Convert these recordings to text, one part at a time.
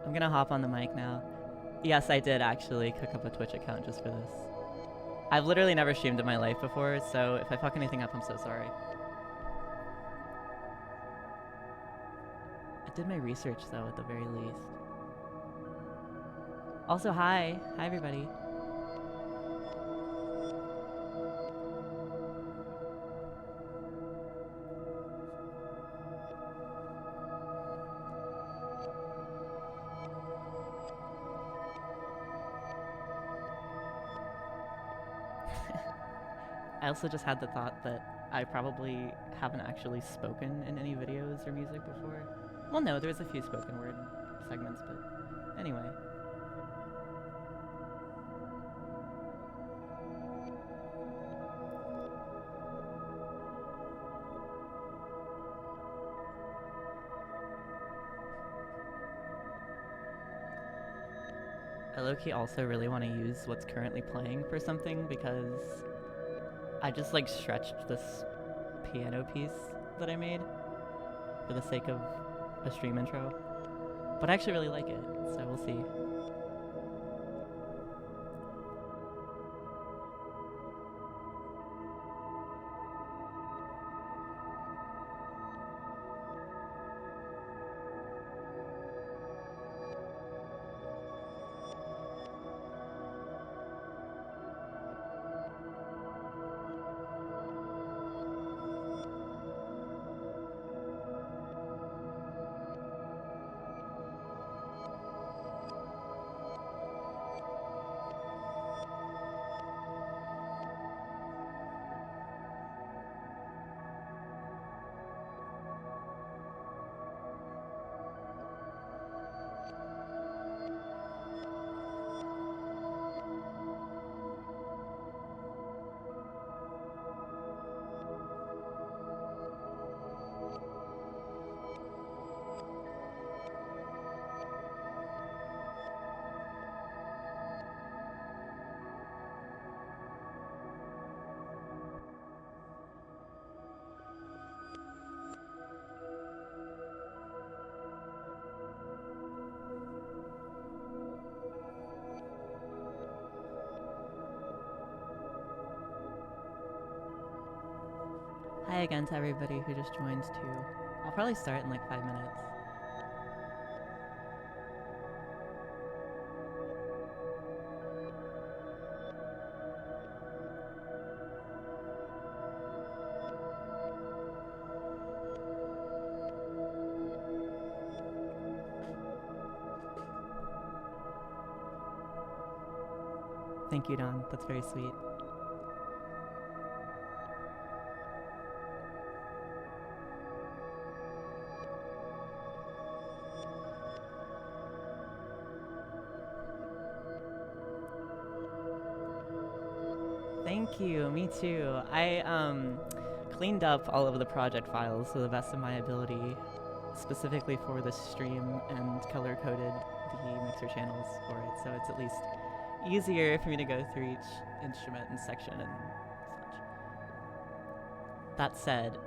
I'm gonna hop on the mic now. Yes, I did actually cook up a Twitch account just for this. I've literally never streamed in my life before, so if I fuck anything up, I'm so sorry. I did my research though, at the very least. Also, hi. Hi, everybody. I also just had the thought that I probably haven't actually spoken in any videos or music before. Well, no, there's a few spoken word segments, but anyway. I low-key also really want to use what's currently playing for something because I just like stretched this piano piece that I made for the sake of a stream intro. But I actually really like it, so we'll see. Hi again to everybody who just joined too. I'll probably start in like 5 minutes. Thank you, Don. That's very sweet. Thank you. Me too. I cleaned up all of the project files to the best of my ability, specifically for the stream, and color-coded the mixer channels for it, so it's at least easier for me to go through each instrument and section and such. That said,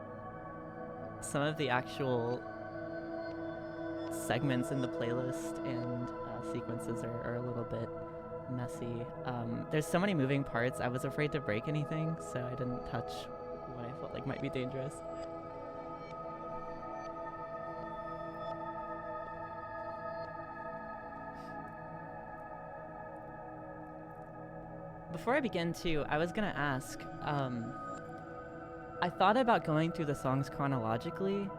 some of the actual segments in the playlist and sequences are a little bit messy. There's so many moving parts, I was afraid to break anything, so I didn't touch what I felt like might be dangerous. Before I begin too, I was gonna ask, I thought about going through the songs chronologically,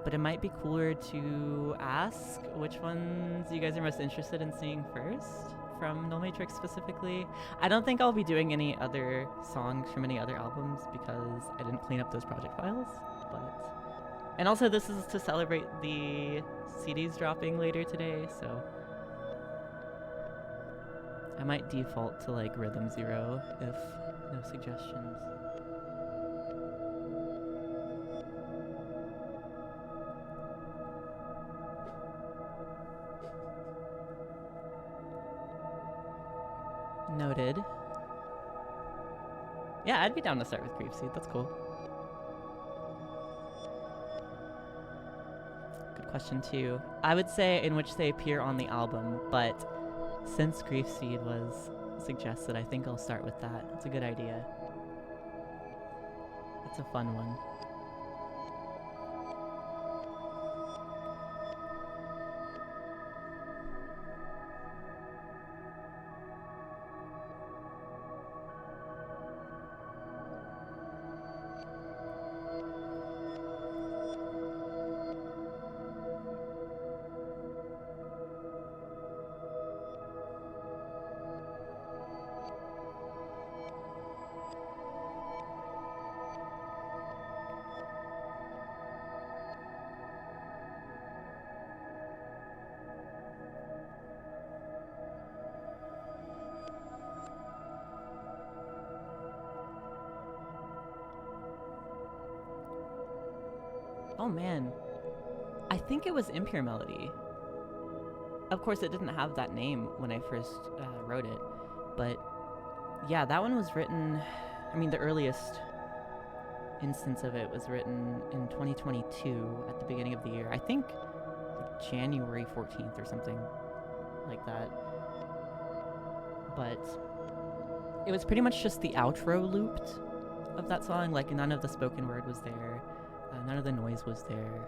but it might be cooler to ask which ones you guys are most interested in seeing first, from Nullmatrix specifically. I don't think I'll be doing any other songs from any other albums because I didn't clean up those project files, but... And also this is to celebrate the CDs dropping later today, so... I might default to like Rhythm 0 if no suggestions. Noted. Yeah, I'd be down to start with Creepseed, that's cool. Good Question 2. I would say in which they appear on the album, but since Grief Seed was suggested, I think I'll start with that. It's a good idea. It's a fun one. Oh man, I think it was Impure Melody. Of course, it didn't have that name when I first wrote it, but yeah, that one was written, I mean, the earliest instance of it was written in 2022 at the beginning of the year. I think like January 14th or something like that. But it was pretty much just the outro looped of that song. Like, none of the spoken word was there. None of the noise was there.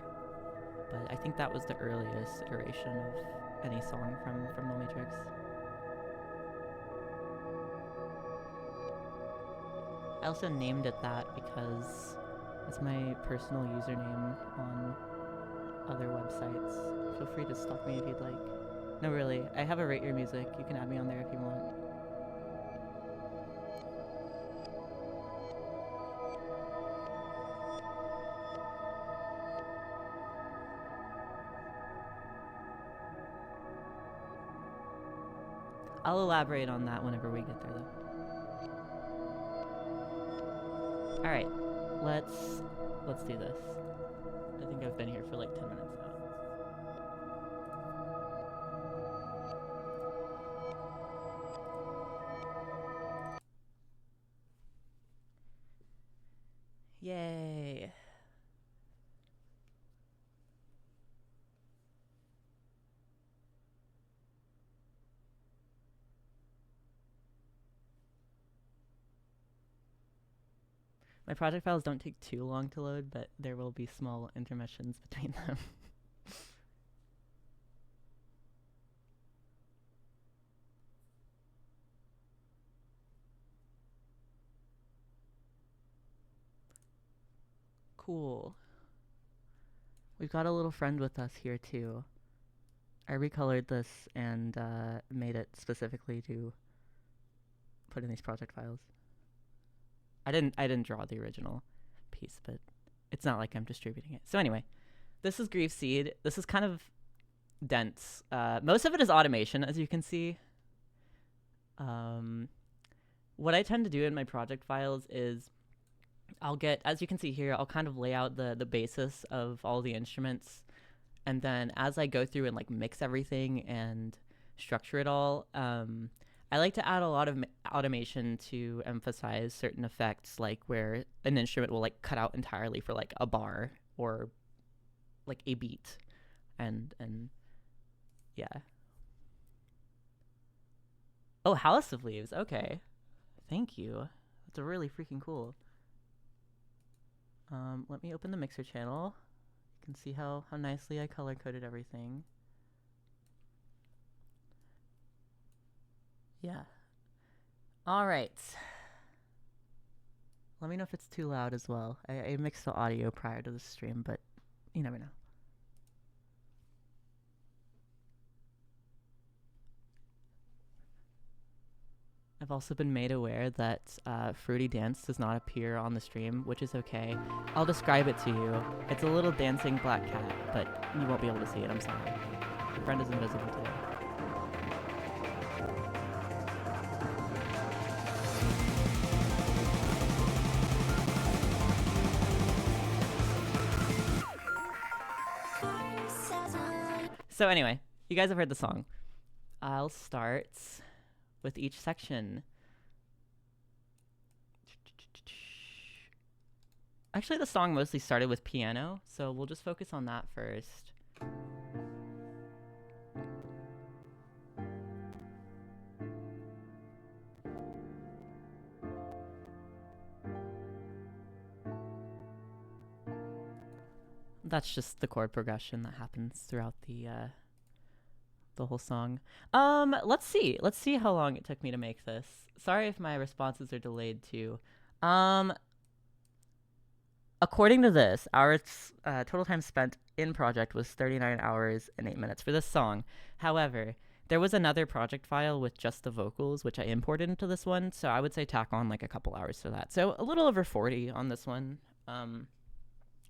But I think that was the earliest iteration of any song from Nullmatrix. I also named it that because it's my personal username on other websites. Feel free to stalk me if you'd like. No, really. I have a Rate Your Music. You can add me on there if you want. I'll elaborate on that whenever we get there, though. Alright, let's do this. I think I've been here for like 10 minutes now. Yay. My project files don't take too long to load, but there will be small intermissions between them. Cool. We've got a little friend with us here too. I recolored this and made it specifically to put in these project files. I didn't draw the original piece, but it's not like I'm distributing it. So anyway, this is Grief Seed. This is kind of dense. Most of it is automation, as you can see. What I tend to do in my project files is I'll get, as you can see here, I'll kind of lay out the basis of all the instruments, and then as I go through and like mix everything and structure it all, I like to add a lot of automation to emphasize certain effects, like where an instrument will like cut out entirely for like a bar or like a beat, and yeah. Oh, House of Leaves. Okay, thank you. That's really freaking cool. Let me open the mixer channel. You can see how nicely I color coded everything. Yeah. All right. Let me know if it's too loud as well. I mixed the audio prior to the stream, but you never know. I've also been made aware that Fruity Dance does not appear on the stream, which is okay. I'll describe it to you. It's a little dancing black cat, but you won't be able to see it, I'm sorry. Your friend is invisible today. So anyway, you guys have heard the song. I'll start with each section. Actually, the song mostly started with piano, so we'll just focus on that first. That's just the chord progression that happens throughout the whole song. Let's see how long it took me to make this. Sorry if my responses are delayed too. According to this, our total time spent in project was 39 hours and 8 minutes for this song. However, there was another project file with just the vocals, which I imported into this one, so I would say tack on like a couple hours for that. So a little over 40 on this one,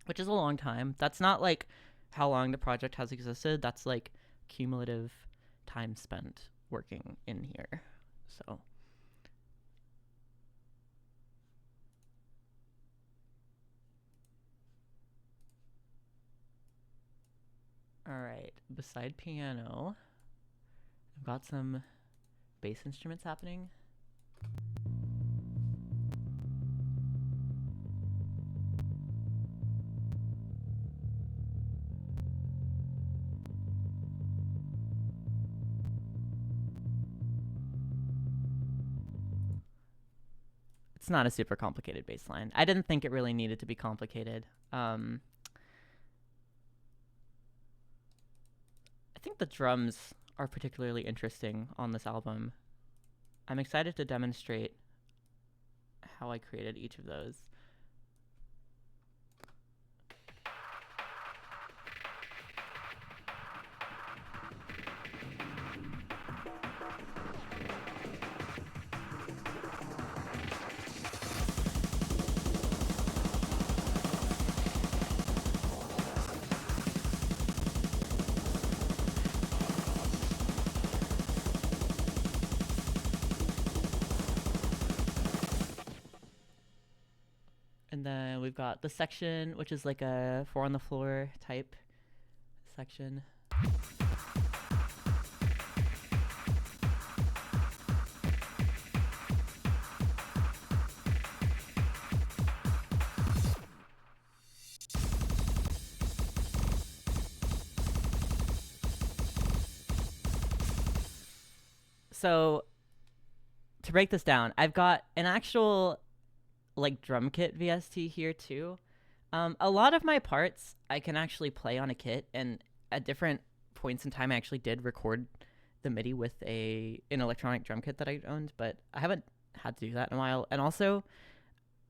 which is a long time. That's not like how long the project has existed. That's like cumulative time spent working in here. So all right, beside piano, I've got some bass instruments happening. It's not a super complicated bass line. I didn't think it really needed to be complicated. I think the drums are particularly interesting on this album. I'm excited to demonstrate how I created each of those. And then we've got the section, which is like a 4 on the floor type section. So to break this down, I've got an actual like drum kit VST here too. A lot of my parts I can actually play on a kit, and at different points in time I actually did record the MIDI with an electronic drum kit that I owned, but I haven't had to do that in a while. And also,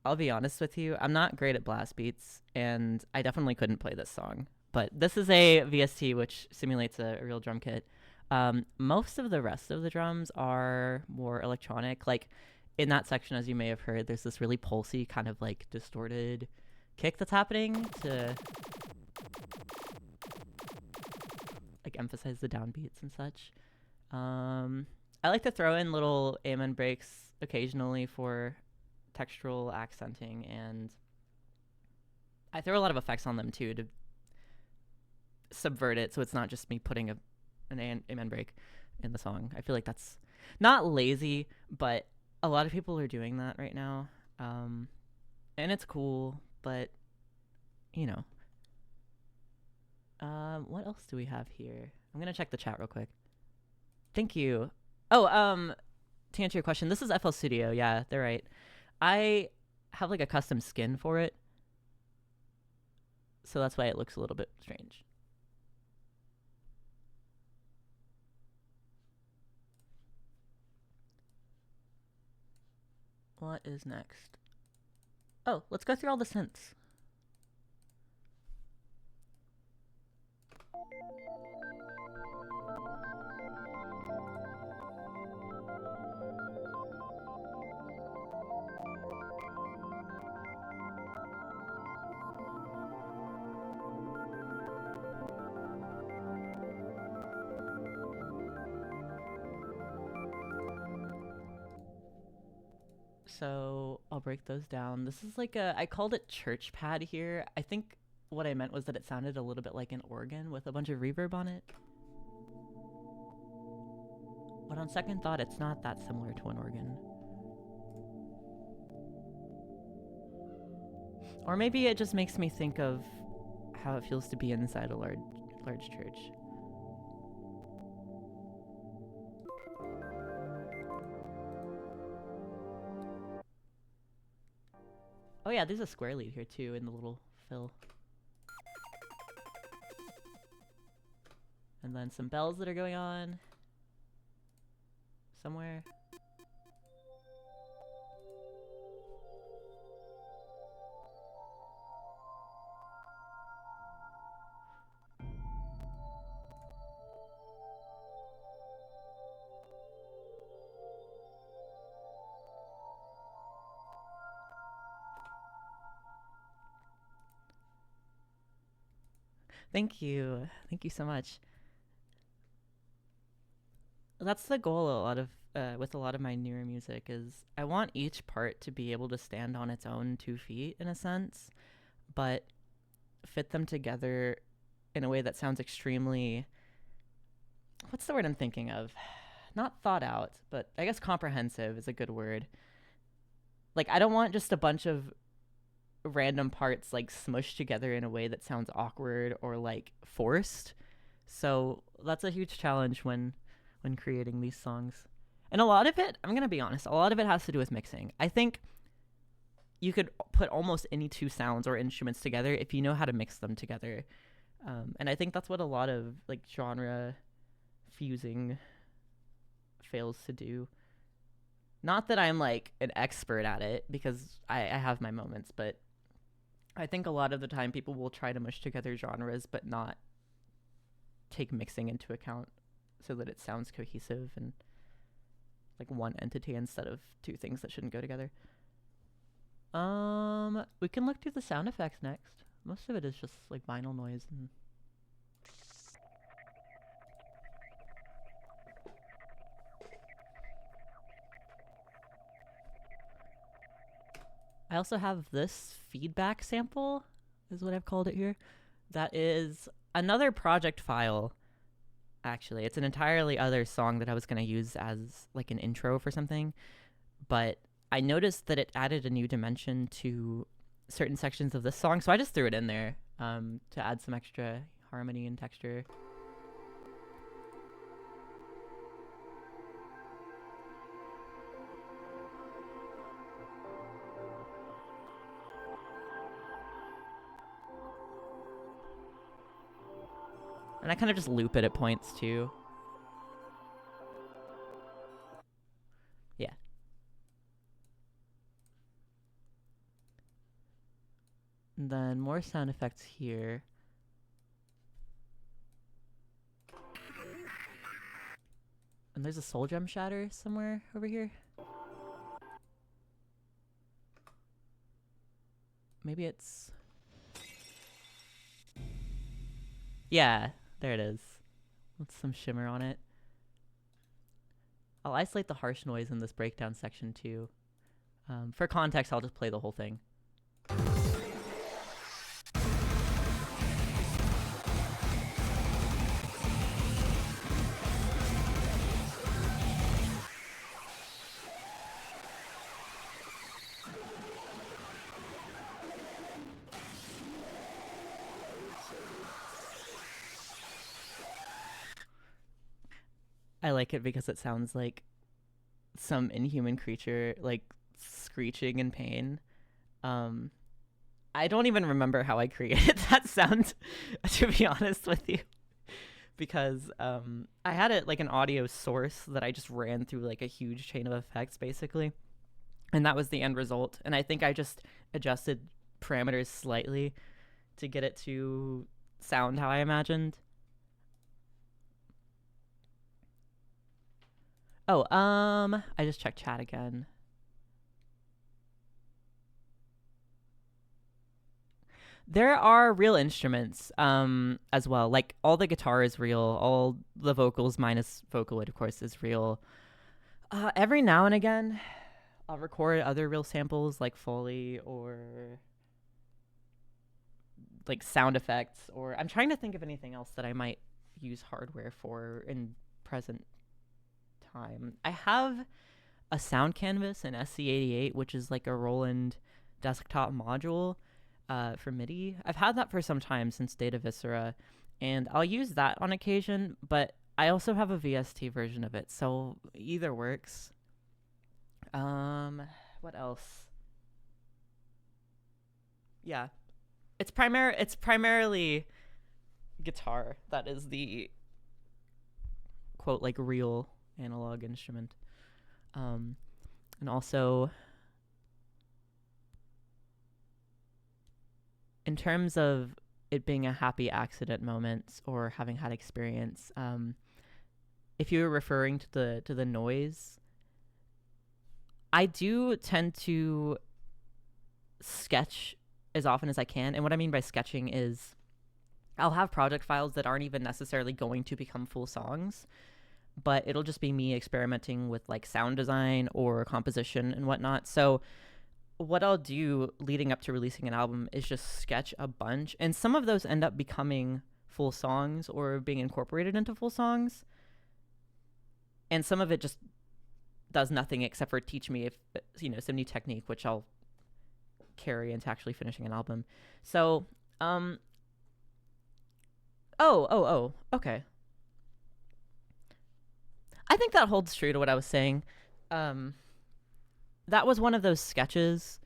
I'll be honest with you, I'm not great at blast beats, and I definitely couldn't play this song. But this is a VST which simulates a real drum kit. Most of the rest of the drums are more electronic. Like in that section, as you may have heard, there's this really pulsy kind of like distorted kick that's happening to like emphasize the downbeats and such. I like to throw in little amen breaks occasionally for textural accenting, and I throw a lot of effects on them too to subvert it, so it's not just me putting an amen break in the song. I feel like that's not lazy, but a lot of people are doing that right now, and it's cool, but you know. What else do we have here? I'm gonna check the chat real quick. Thank you. Oh, to answer your question, this is FL Studio. Yeah, they're right. I have like a custom skin for it, so that's why it looks a little bit strange. What is next? Oh, let's go through all the synths. So I'll break those down. This is like I called it church pad here. I think what I meant was that it sounded a little bit like an organ with a bunch of reverb on it. But on second thought, it's not that similar to an organ. Or maybe it just makes me think of how it feels to be inside a large church. Oh yeah, there's a square lead here too in the little fill. And then some bells that are going on somewhere. Thank you. Thank you so much. That's the goal with a lot of my newer music is I want each part to be able to stand on its own 2 feet in a sense, but fit them together in a way that sounds extremely, what's the word I'm thinking of? Not thought out, but I guess comprehensive is a good word. Like, I don't want just a bunch of random parts like smushed together in a way that sounds awkward or like forced. So that's a huge challenge when creating these songs. And a lot of it, I'm gonna be honest, a lot of it has to do with mixing. I think you could put almost any two sounds or instruments together if you know how to mix them together. And I think that's what a lot of like genre fusing fails to do. Not that I'm like an expert at it, because I have my moments, but I think a lot of the time people will try to mush together genres but not take mixing into account so that it sounds cohesive and like one entity instead of two things that shouldn't go together. We can look through the sound effects next. Most of it is just like vinyl noise and I also have this feedback sample, is what I've called it here. That is another project file, actually. It's an entirely other song that I was going to use as like an intro for something. But I noticed that it added a new dimension to certain sections of this song, so I just threw it in there to add some extra harmony and texture. And I kind of just loop it at points too. Yeah. And then more sound effects here. And there's a soul drum shatter somewhere over here. Maybe it's... Yeah, there it is. With some shimmer on it. I'll isolate the harsh noise in this breakdown section too. For context, I'll just play the whole thing. I like it because it sounds like some inhuman creature, like screeching in pain. I don't even remember how I created that sound, to be honest with you, because I had it like an audio source that I just ran through like a huge chain of effects, basically, and that was the end result. And I think I just adjusted parameters slightly to get it to sound how I imagined. Oh, I just checked chat again. There are real instruments, as well. Like, all the guitar is real. All the vocals, minus Vocaloid, of course, is real. Every now and again, I'll record other real samples, like Foley or like sound effects. Or I'm trying to think of anything else that I might use hardware for in present time. I have a sound canvas in SC88, which is like a Roland desktop module for MIDI. I've had that for some time, since Data Viscera, and I'll use that on occasion, but I also have a VST version of it, so either works. What else? Yeah, it's primarily guitar that is the quote like real analog instrument. And also, in terms of it being a happy accident moment or having had experience, if you were referring to the noise, I do tend to sketch as often as I can. And what I mean by sketching is I'll have project files that aren't even necessarily going to become full songs, but it'll just be me experimenting with like sound design or composition and whatnot. So what I'll do leading up to releasing an album is just sketch a bunch, and some of those end up becoming full songs or being incorporated into full songs, and some of it just does nothing except for teach me, if some new technique, which I'll carry into actually finishing an album. So okay, I think that holds true to what I was saying. That was one of those sketches,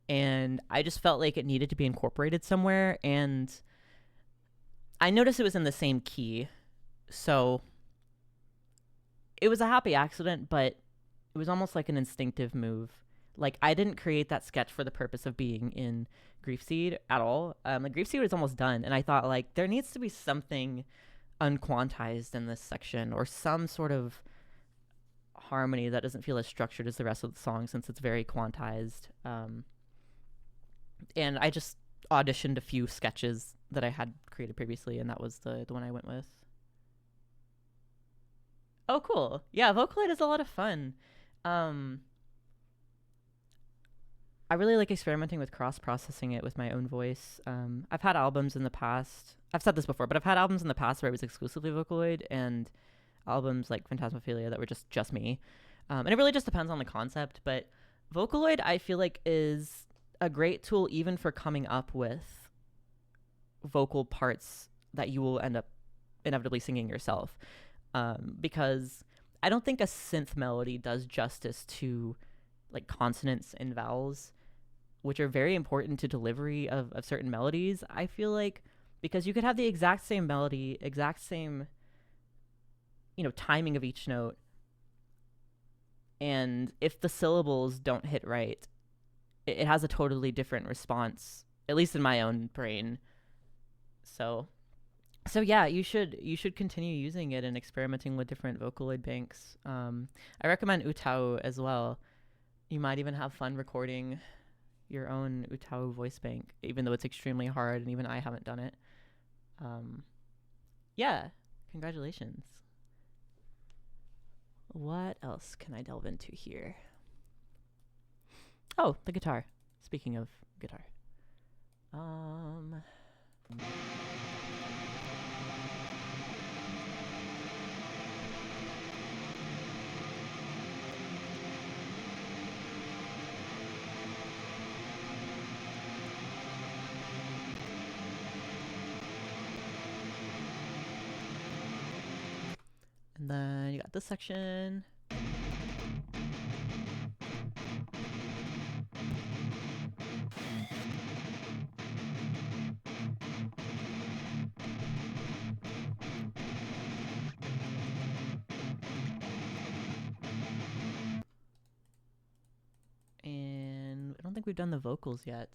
and I just felt like it needed to be incorporated somewhere, and I noticed it was in the same key, so it was a happy accident, but it was almost like an instinctive move. Like, I didn't create that sketch for the purpose of being in Grief Seed at all. Like, Grief Seed was almost done, and I thought, like, there needs to be something unquantized in this section, or some sort of harmony that doesn't feel as structured as the rest of the song, since it's very quantized. And I just auditioned a few sketches that I had created previously, and that was the one I went with. Oh, cool. Yeah, Vocaloid is a lot of fun. I really like experimenting with cross-processing it with my own voice. I've had albums in the past. I've said this before, but I've had albums in the past where it was exclusively Vocaloid, and albums like Phantasmophilia that were just me. And it really just depends on the concept, but Vocaloid, I feel like, is a great tool even for coming up with vocal parts that you will end up inevitably singing yourself. Because I don't think a synth melody does justice to like consonants and vowels, which are very important to delivery of certain melodies. I feel like, because you could have the exact same melody, exact same timing of each note, and if the syllables don't hit right, it has a totally different response, at least in my own brain. So yeah, you should continue using it and experimenting with different Vocaloid banks. I recommend Utau as well. You might even have fun recording your own Utau voice bank, even though it's extremely hard, and even I haven't done it. Yeah, congratulations. What else can I delve into here? Oh, the guitar. Speaking of guitar. And then you got this section. And I don't think we've done the vocals yet.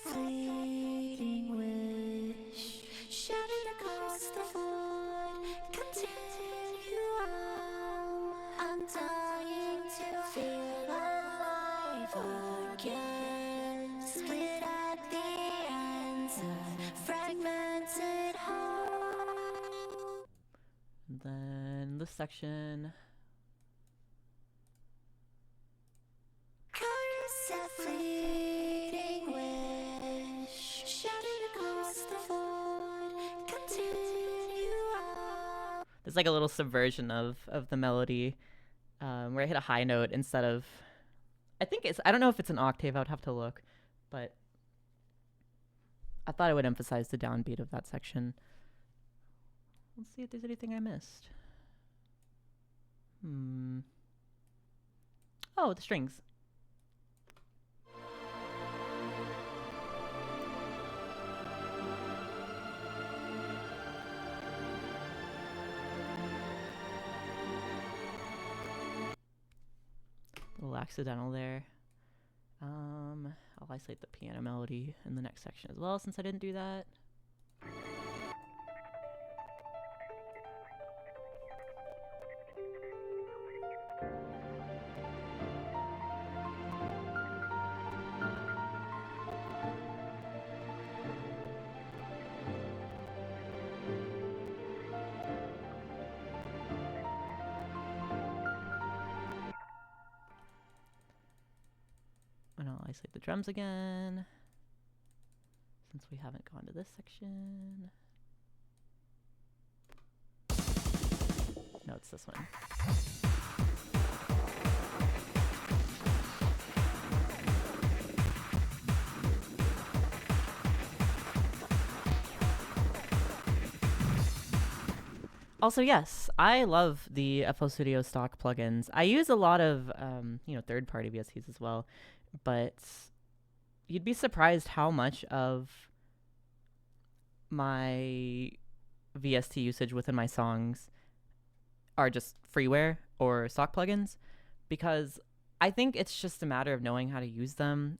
Fleeting wish, shouting across the void, continue on. I'm dying to feel alive again. Split at the ends, a fragmented whole. And then this section. There's like a little subversion of the melody, where I hit a high note instead of, I don't know if it's an octave, I would have to look, but I thought I would emphasize the downbeat of that section. Let's see if there's anything I missed. Oh, the strings. little accidental there. I'll isolate the piano melody in the next section as well, since I didn't do that. And I'll isolate the drums again, since we haven't gone to this section. No, it's this one. Also, yes, I love the FL Studio stock plugins. I use a lot of, third-party VSTs as well, but you'd be surprised how much of my VST usage within my songs are just freeware or stock plugins, because I think it's just a matter of knowing how to use them.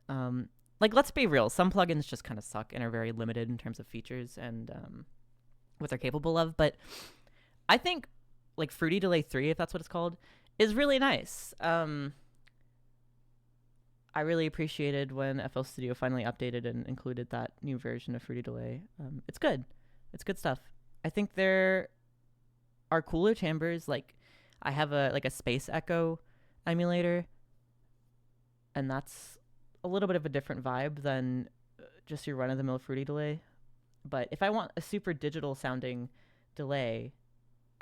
Let's be real, some plugins just kind of suck and are very limited in terms of features and what they're capable of, but I think Fruity Delay 3, if that's what it's called, is really nice. I really appreciated when FL Studio finally updated and included that new version of Fruity Delay. It's good. It's good stuff. I think there are cooler timbres. I have a Space Echo emulator, and that's a little bit of a different vibe than just your run-of-the-mill Fruity Delay. But if I want a super digital sounding delay,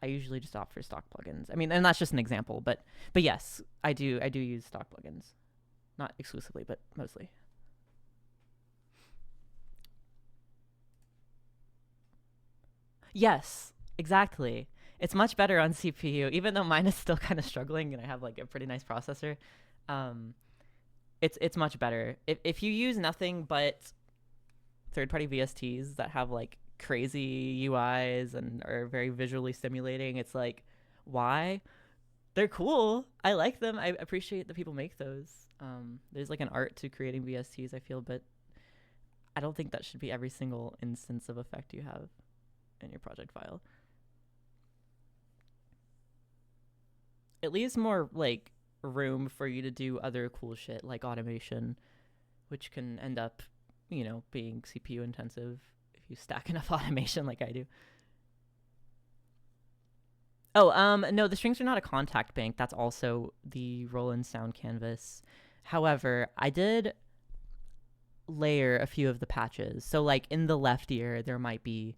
I usually just opt for stock plugins. I mean, and that's just an example, but yes, I do use stock plugins. Not exclusively, but mostly. Yes, exactly. It's much better on CPU, even though mine is still kind of struggling and I have a pretty nice processor. It's much better. If you use nothing but third-party VSTs that have crazy UIs and are very visually stimulating, it's why? They're cool. I like them. I appreciate that people make those. There's an art to creating VSTs, I feel, but I don't think that should be every single instance of effect you have in your project file. It leaves more room for you to do other cool shit like automation, which can end up, being CPU intensive if you stack enough automation like I do. Oh, no, the strings are not a contact bank. That's also the Roland sound canvas. However, I did layer a few of the patches. So in the left ear, there might be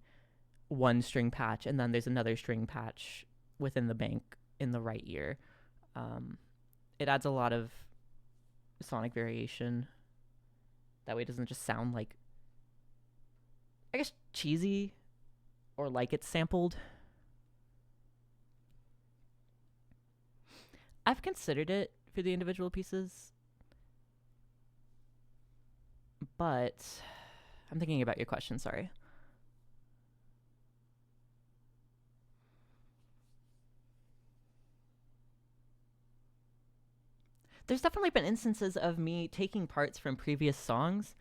one string patch, and then there's another string patch within the bank in the right ear. It adds a lot of sonic variation. That way it doesn't just sound I guess, cheesy or it's sampled. I've considered it for the individual pieces, but I'm thinking about your question, sorry. There's definitely been instances of me taking parts from previous songs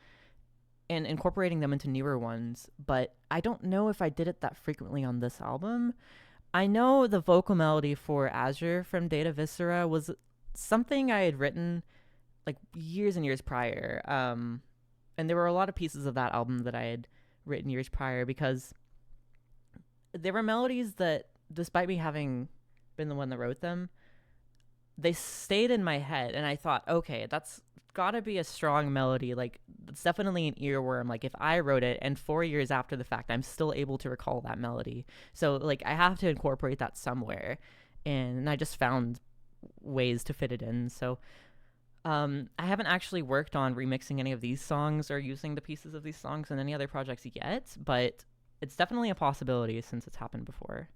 and incorporating them into newer ones, but I don't know if I did it that frequently on this album. I know the vocal melody for Azure from Data Viscera was something I had written years and years prior. And there were a lot of pieces of that album that I had written years prior, because there were melodies that, despite me having been the one that wrote them, they stayed in my head, and I thought, okay, that's gotta be a strong melody. It's definitely an earworm. If I wrote it and 4 years after the fact, I'm still able to recall that melody. So I have to incorporate that somewhere, and I just found ways to fit it in. So I haven't actually worked on remixing any of these songs or using the pieces of these songs in any other projects yet, but it's definitely a possibility since it's happened before.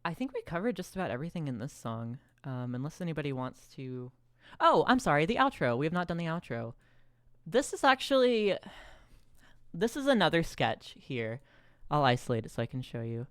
I think we covered just about everything in this song, unless anybody wants to... Oh, I'm sorry, the outro. We have not done the outro. This is another sketch here. I'll isolate it so I can show you.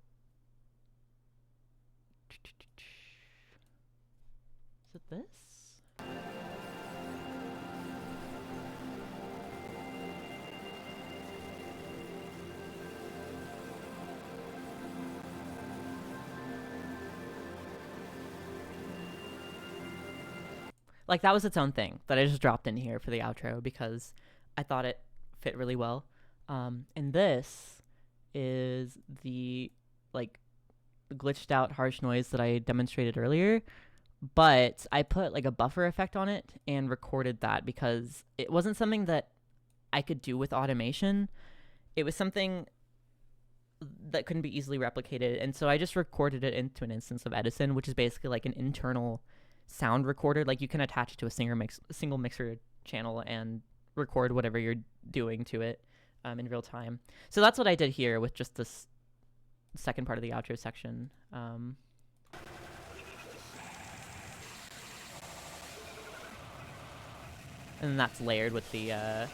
Like, that was its own thing that I just dropped in here for the outro because I thought it fit really well. And this is the, like, glitched out harsh noise that I demonstrated earlier, but I put, like, a buffer effect on it and recorded that because it wasn't something that I could do with automation. It was something that couldn't be easily replicated, and so I just recorded it into an instance of Edison, which is basically like an internal sound recorder. Like, you can attach it to a single mixer channel and record whatever you're doing to it in real time. So that's what I did here with just this second part of the outro section. And that's layered with the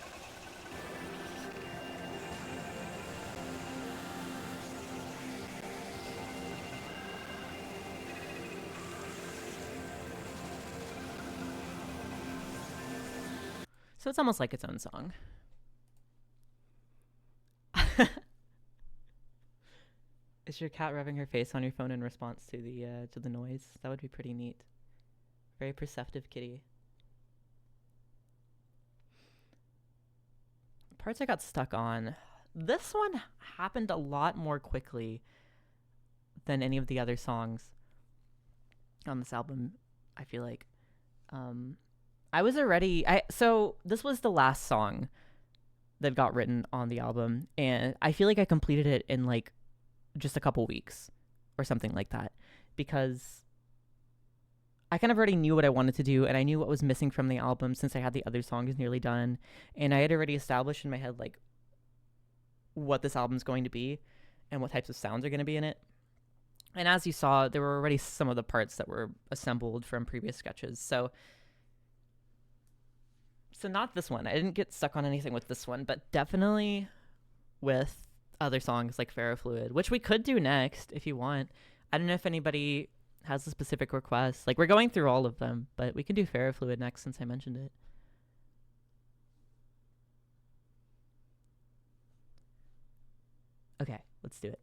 so it's almost like its own song. Is your cat rubbing her face on your phone in response to the noise? That would be pretty neat. Very perceptive kitty. Parts I got stuck on. This one happened a lot more quickly than any of the other songs on this album, I feel like. So this was the last song that got written on the album, and I feel like I completed it in like just a couple weeks or something like that, because I kind of already knew what I wanted to do, and I knew what was missing from the album since I had the other songs nearly done, and I had already established in my head like what this album's going to be and what types of sounds are going to be in it. And as you saw, there were already some of the parts that were assembled from previous sketches. So not this one. I didn't get stuck on anything with this one, but definitely with other songs like Ferofluid, which we could do next if you want. I don't know if anybody has a specific request. Like, we're going through all of them, but we can do Ferofluid next since I mentioned it. Okay, let's do it.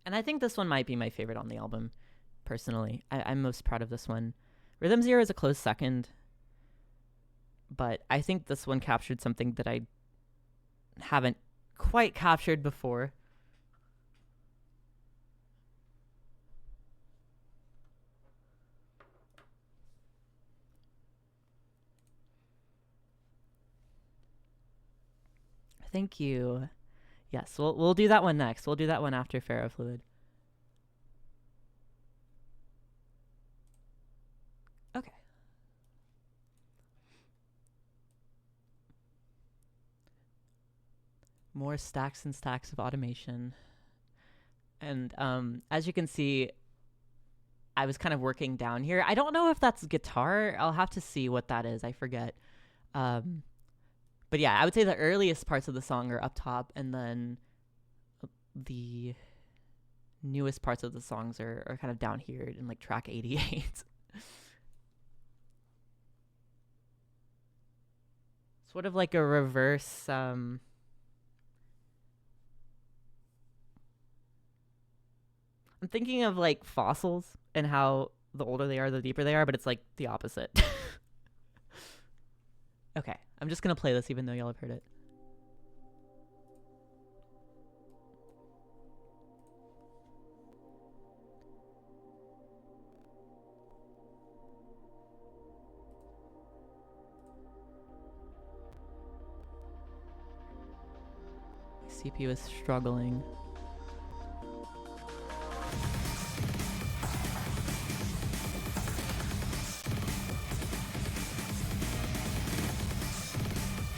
And I think this one might be my favorite on the album, personally. I'm most proud of this one. Rhythm Zero is a close second, but I think this one captured something that I haven't quite captured before. Thank you. Yes, we'll do that one next. We'll do that one after Ferofluid. Okay. More stacks and stacks of automation. And as you can see, I was kind of working down here. I don't know if that's guitar. I'll have to see what that is. I forget. But yeah, I would say the earliest parts of the song are up top, and then the newest parts of the songs are kind of down here in like track 88. Sort of like a reverse I'm thinking of like fossils and how the older they are, the deeper they are, but it's like the opposite. Okay, I'm just gonna play this even though y'all have heard it. My CPU is struggling.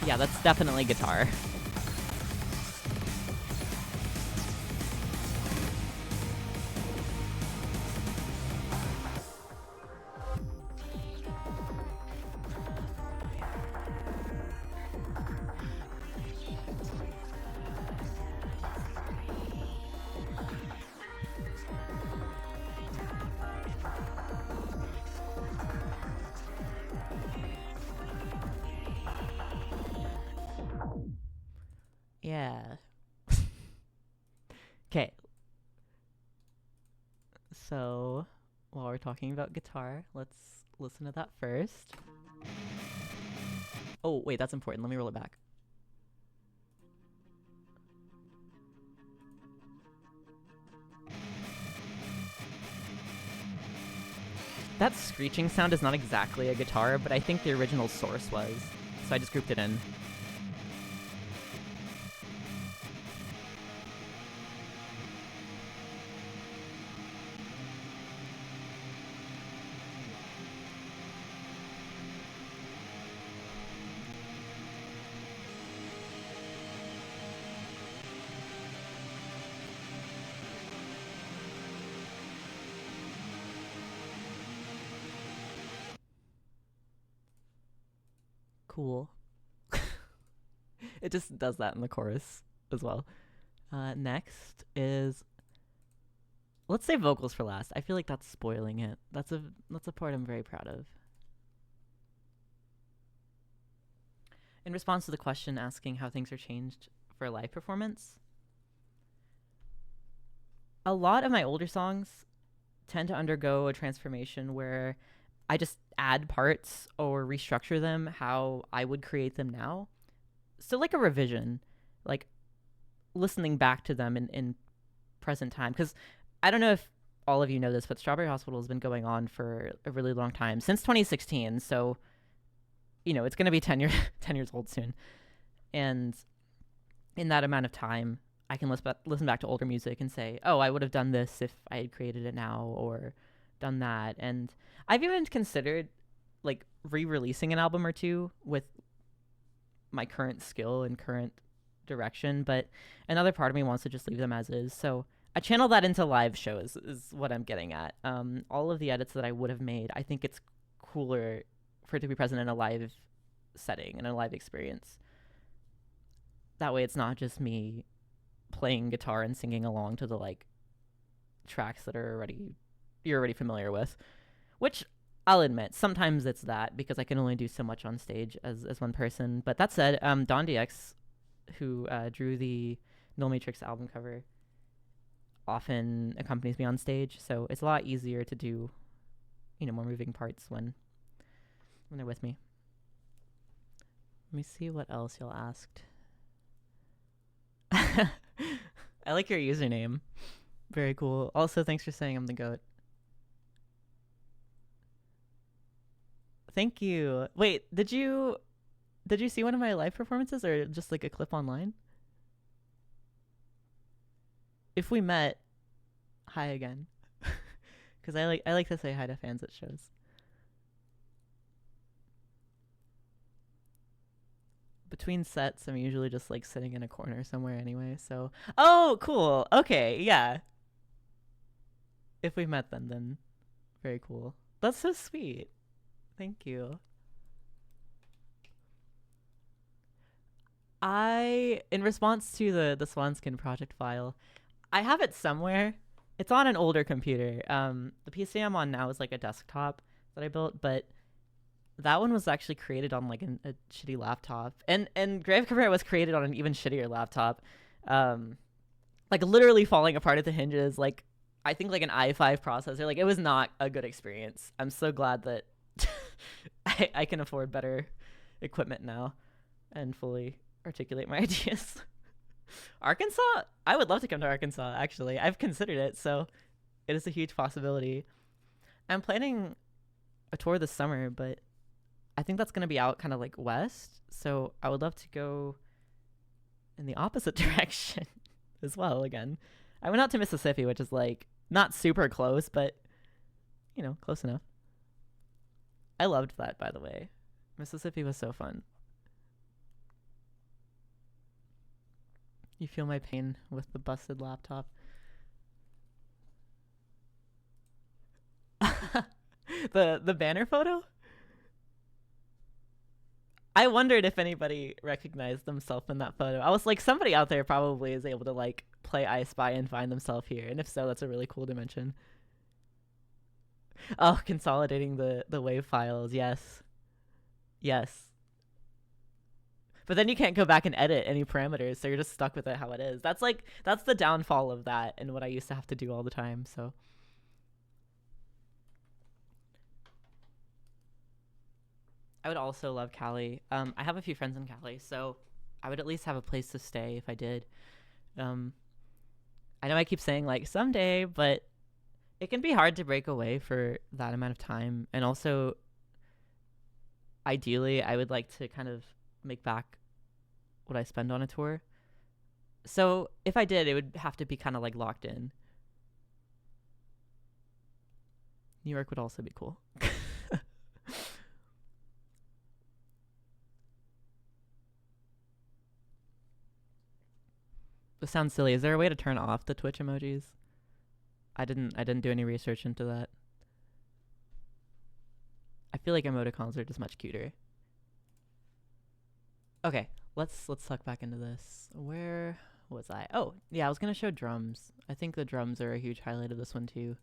Yeah, that's definitely guitar. Yeah. Okay. So, while we're talking about guitar, let's listen to that first. Oh, wait, that's important. Let me roll it back. That screeching sound is not exactly a guitar, but I think the original source was. So I just grouped it in. Cool. It just does that in the chorus as well. Next is, let's say vocals for last. I feel like that's spoiling it. That's a part I'm very proud of. In response to the question asking how things are changed for a live performance, a lot of my older songs tend to undergo a transformation where I just add parts or restructure them how I would create them now. So like a revision, like listening back to them in present time. Because I don't know if all of you know this, but Strawberry Hospital has been going on for a really long time, since 2016. So, it's going to be 10 years old soon. And in that amount of time, I can listen back to older music and say, oh, I would have done this if I had created it now, or done that. And I've even considered like re-releasing an album or two with my current skill and current direction, but another part of me wants to just leave them as is. So I channel that into live shows is what I'm getting at. All of the edits that I would have made, I think it's cooler for it to be present in a live setting and a live experience. That way it's not just me playing guitar and singing along to the like tracks that you're already familiar with, which I'll admit sometimes it's that because I can only do so much on stage as one person. But that said, Don DX, who drew the Nullmatrix album cover, often accompanies me on stage, so it's a lot easier to do more moving parts when they're with me. Let me see what else y'all asked. I like your username. Very cool. Also, thanks for saying I'm the GOAT. Thank you. Wait, did you see one of my live performances or just like a clip online? If we met, hi again. Because I like to say hi to fans at shows. Between sets, I'm usually just like sitting in a corner somewhere anyway. So, oh, cool. Okay, yeah. If we met then very cool. That's so sweet. Thank you. In response to the Swanskin project file, I have it somewhere. It's on an older computer. The PC I'm on now is like a desktop that I built, but that one was actually created on like a shitty laptop. And Grave Cabrera was created on an even shittier laptop. Like literally falling apart at the hinges, like I think like an i5 processor. Like it was not a good experience. I'm so glad that I can afford better equipment now and fully articulate my ideas. Arkansas? I would love to come to Arkansas, actually. I've considered it, so it is a huge possibility. I'm planning a tour this summer, but I think that's going to be out kind of like west, so I would love to go in the opposite direction as well again. I went out to Mississippi, which is like not super close, but close enough. I loved that, by the way. Mississippi was so fun. You feel my pain with the busted laptop. The banner photo? I wondered if anybody recognized themselves in that photo. I was like, somebody out there probably is able to like play I Spy and find themselves here. And if so, that's a really cool dimension. Oh, consolidating the wave files. Yes. But then you can't go back and edit any parameters, so you're just stuck with it how it is. That's the downfall of that and what I used to have to do all the time. So I would also love Cali. I have a few friends in Cali, so I would at least have a place to stay if I did. Um, I know I keep saying like someday, but it can be hard to break away for that amount of time. And also, ideally, I would like to kind of make back what I spend on a tour. So if I did, it would have to be kind of like locked in. New York would also be cool. This sounds silly. Is there a way to turn off the Twitch emojis? I didn't do any research into that. I feel like emoticons are just much cuter. Okay, let's suck back into this. Where was I? Oh, yeah, I was gonna show drums. I think the drums are a huge highlight of this one too.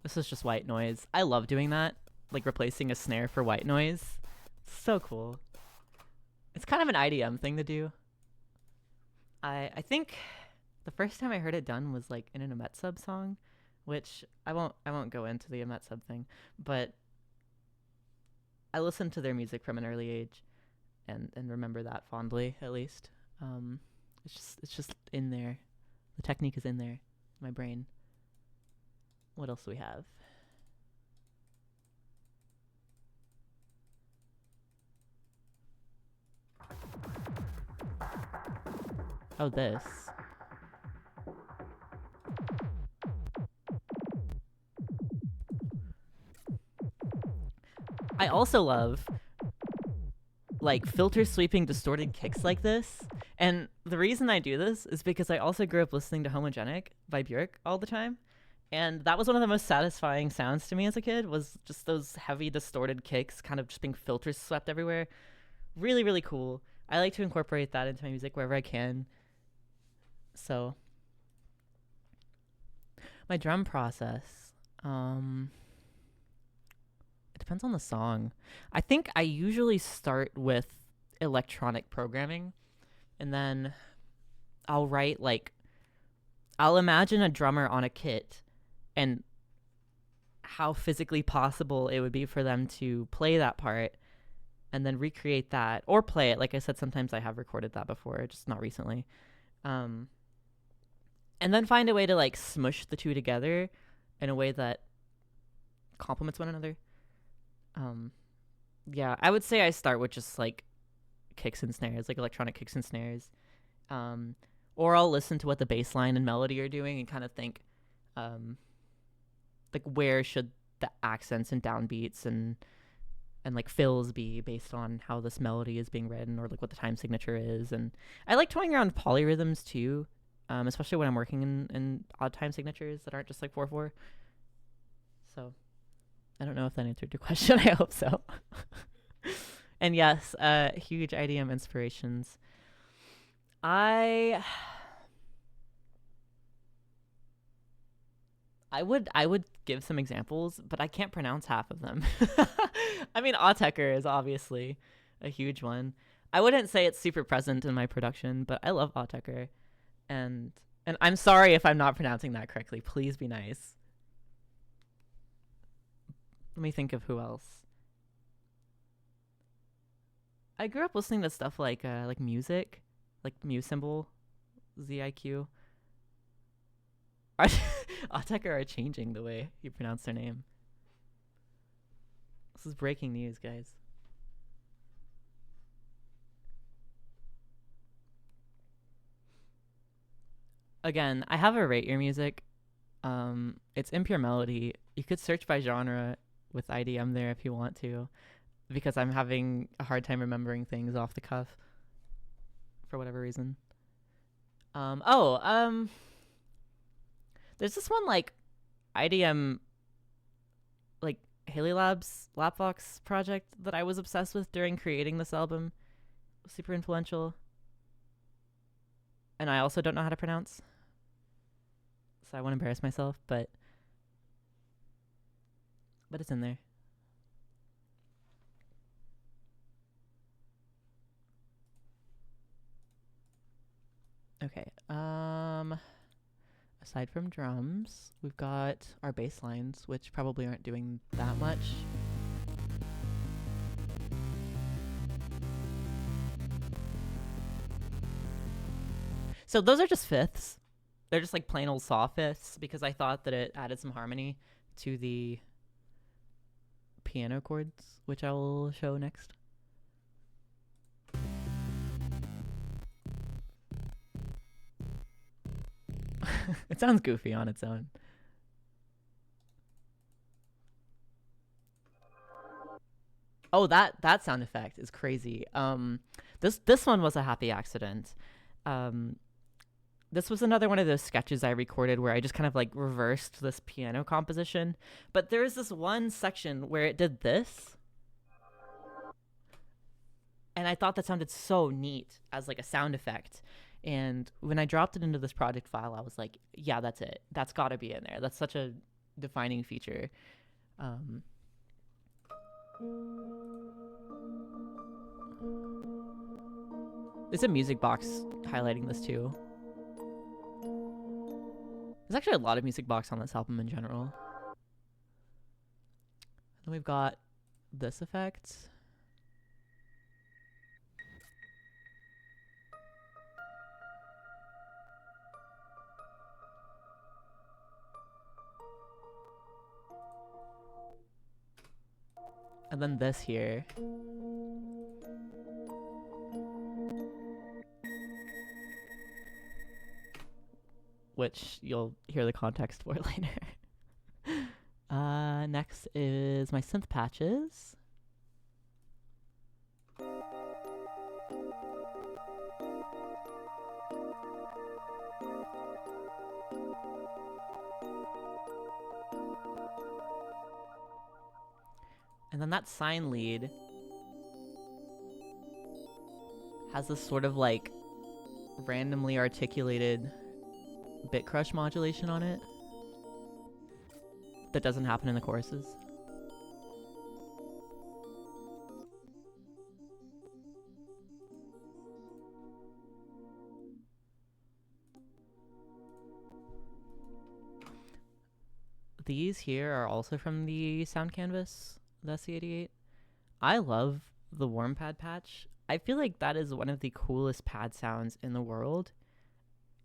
This is just white noise. I love doing that, like replacing a snare for white noise. So cool. It's kind of an IDM thing to do. I think the first time I heard it done was like in an Amet Sub song, which I won't go into the Amet Sub thing, but I listened to their music from an early age, and remember that fondly at least. It's just in there. The technique is in there, my brain. What else do we have? Oh, this. I also love like filter sweeping distorted kicks like this. And the reason I do this is because I also grew up listening to Homogenic by Björk all the time. And that was one of the most satisfying sounds to me as a kid, was just those heavy distorted kicks kind of just being filters swept everywhere. Really, really cool. I like to incorporate that into my music wherever I can. So my drum process, it depends on the song. I think I usually start with electronic programming, and then I'll write like, I'll imagine a drummer on a kit and how physically possible it would be for them to play that part, and then recreate that or play it. Like I said, sometimes I have recorded that before, just not recently. And then find a way to like smush the two together in a way that complements one another. Yeah, I would say I start with just like kicks and snares, like electronic kicks and snares. Or I'll listen to what the bass line and melody are doing and kind of think, like where should the accents and downbeats and like fills be based on how this melody is being written, or like what the time signature is. And I like toying around polyrhythms too, especially when I'm working in odd time signatures that aren't just like 4/4. So I don't know if that answered your question. I hope so. And yes, huge IDM inspirations. I would give some examples, but I can't pronounce half of them. I mean, Autechre is obviously a huge one. I wouldn't say it's super present in my production, but I love Autechre. And I'm sorry if I'm not pronouncing that correctly. Please be nice. Let me think of who else. I grew up listening to stuff like music, like Muse Symbol, ZIQ. Autechre are changing the way you pronounce their name. This is breaking news, guys. Again, I have a rate your music. It's Impure Melody. You could search by genre with IDM there if you want to, because I'm having a hard time remembering things off the cuff for whatever reason. There's this one like IDM, like Haley Labs Lapvox project that I was obsessed with during creating this album. Super influential. And I also don't know how to pronounce, so I won't embarrass myself, but it's in there. Okay. Aside from drums, we've got our bass lines, which probably aren't doing that much. So those are just fifths. They're just like plain old saw fifths because I thought that it added some harmony to the piano chords, which I will show next. It sounds goofy on its own. Oh, that sound effect is crazy. This one was a happy accident. This was another one of those sketches I recorded where I just kind of like reversed this piano composition. But there is this one section where it did this. And I thought that sounded so neat as like a sound effect. And when I dropped it into this project file, I was like, yeah, that's it. That's got to be in there. That's such a defining feature. There's a music box highlighting this too. There's actually a lot of music box on this album in general. Then we've got this effect. And then this here. Which you'll hear the context for later. Next is my synth patches. And then that sine lead has this sort of like randomly articulated bit crush modulation on it that doesn't happen in the choruses. These here are also from the sound canvas, the SC88. I love the warm pad patch. I feel like that is one of the coolest pad sounds in the world.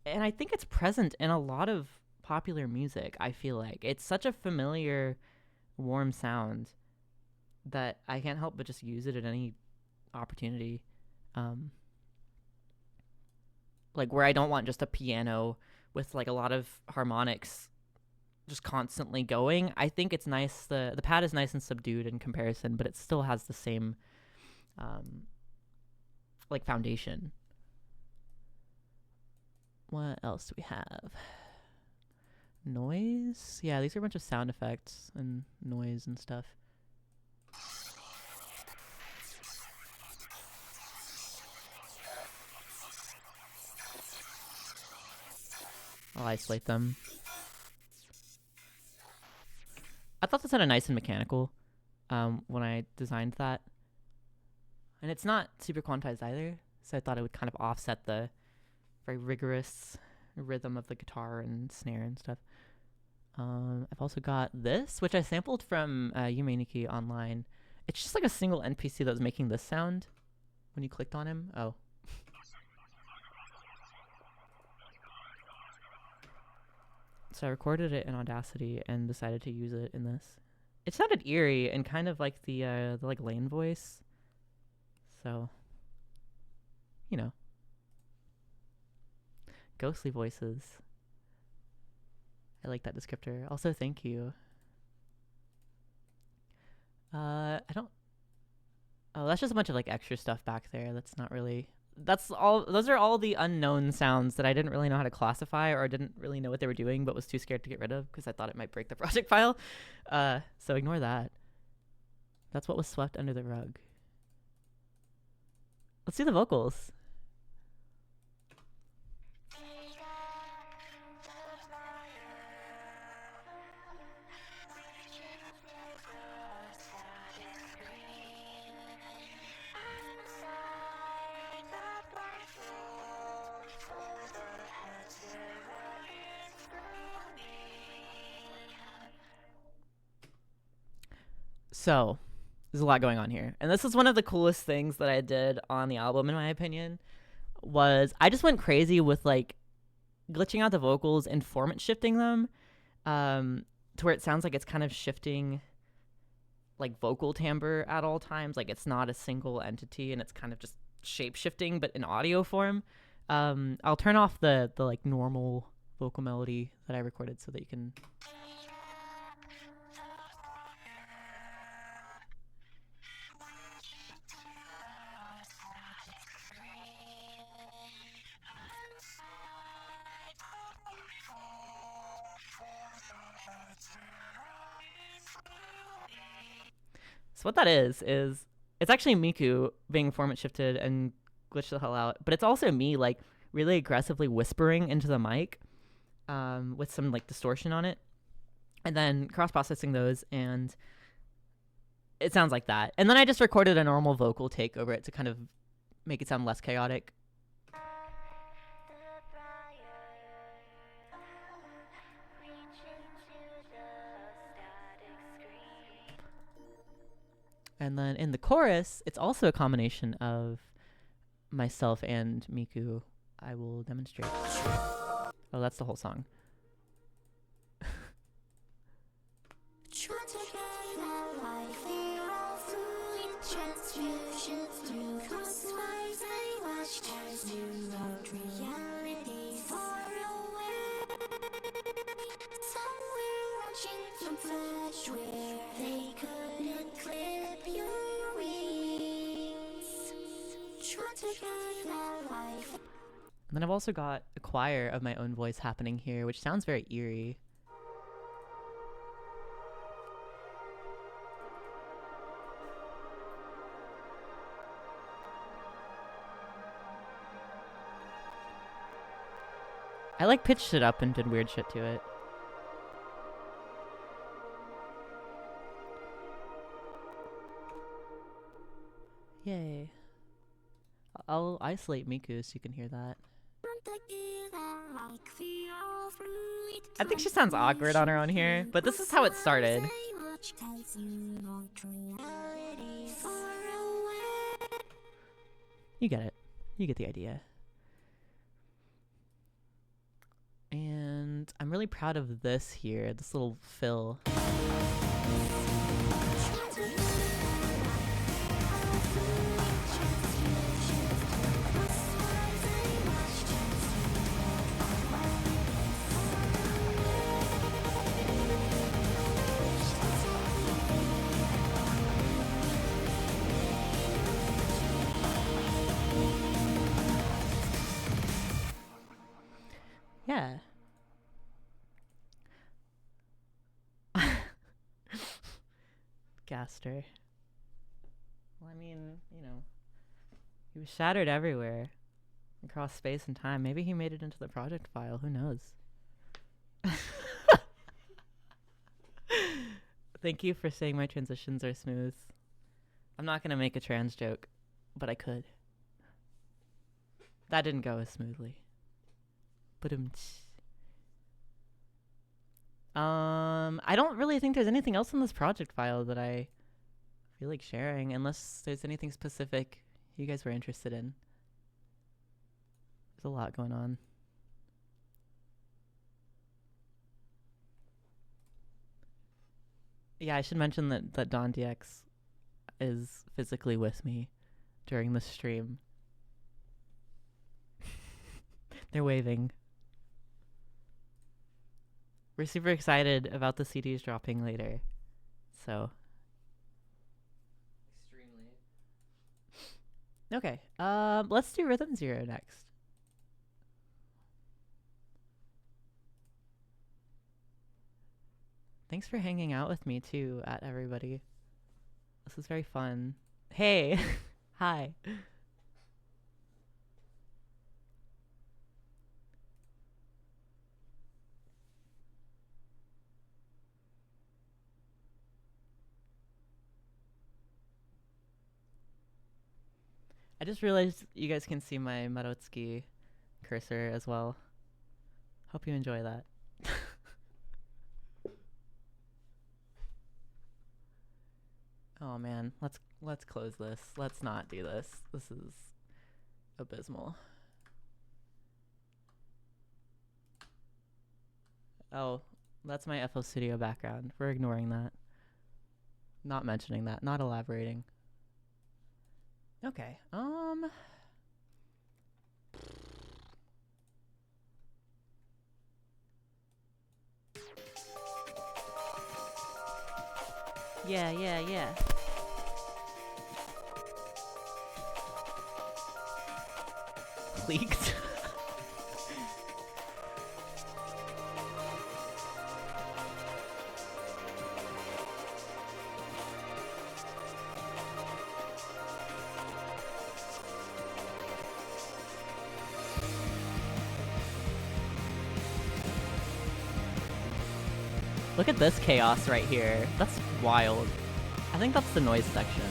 And I think it's present in a lot of popular music, I feel like. It's such a familiar, warm sound that I can't help but just use it at any opportunity. Like where I don't want just a piano with like a lot of harmonics just constantly going. I think it's nice. The pad is nice and subdued in comparison, but it still has the same like foundation. What else do we have? Noise? Yeah, these are a bunch of sound effects and noise and stuff. I'll isolate them. I thought this sounded nice and mechanical when I designed that. And it's not super quantized either, so I thought it would kind of offset the very rigorous rhythm of the guitar and snare and stuff. I've also got this, which I sampled from Yumeniki online. It's just like a single NPC that was making this sound when you clicked on him. Oh. So I recorded it in Audacity and decided to use it in this. It sounded eerie and kind of like the like Lane voice. So, you know, ghostly voices. I like that descriptor. Also, thank you. I don't. Oh, that's just a bunch of like extra stuff back there. That's not really that's all. Those are all the unknown sounds that I didn't really know how to classify, or didn't really know what they were doing, but was too scared to get rid of because I thought it might break the project file. So ignore that. That's what was swept under the rug. Let's do the vocals. So, there's a lot going on here. And this is one of the coolest things that I did on the album, in my opinion, was I just went crazy with, like, glitching out the vocals and format shifting them to where it sounds like it's kind of shifting, like, vocal timbre at all times. Like, it's not a single entity, and it's kind of just shape-shifting, but in audio form. I'll turn off the like, normal vocal melody that I recorded so that you can... So what that is it's actually Miku being format shifted and glitched the hell out, but it's also me, like, really aggressively whispering into the mic with some, like, distortion on it, and then cross-processing those, and it sounds like that. And then I just recorded a normal vocal take over it to kind of make it sound less chaotic. And then in the chorus, it's also a combination of myself and Miku. I will demonstrate. Oh, that's the whole song. And then I've also got a choir of my own voice happening here, which sounds very eerie. I, like, pitched it up and did weird shit to it. Yay. I'll isolate Miku so you can hear that. I think she sounds awkward on her own here, but this is how it started. You get it. You get the idea. And I'm really proud of this here, this little fill. Yeah. Gaster. Well, I mean, you know, he was shattered everywhere across space and time. Maybe he made it into the project file. Who knows? Thank you for saying my transitions are smooth. I'm not going to make a trans joke, but I could. That didn't go as smoothly. I don't really think there's anything else in this project file that I feel like sharing, unless there's anything specific you guys were interested in. There's a lot going on. Yeah, I should mention that Don DX is physically with me during the stream. They're waving. We're super excited about the CDs dropping later. So. Extremely. Okay, let's do Rhythm 0 next. Thanks for hanging out with me too, everybody. This is very fun. Hey, hi. I just realized you guys can see my Marotsuki cursor as well. Hope you enjoy that. Oh man, let's close this. Let's not do this. This is abysmal. Oh, that's my FL Studio background. We're ignoring that. Not mentioning that. Not elaborating. Okay. Yeah. Leaked. Look at this chaos right here. That's wild. I think that's the noise section.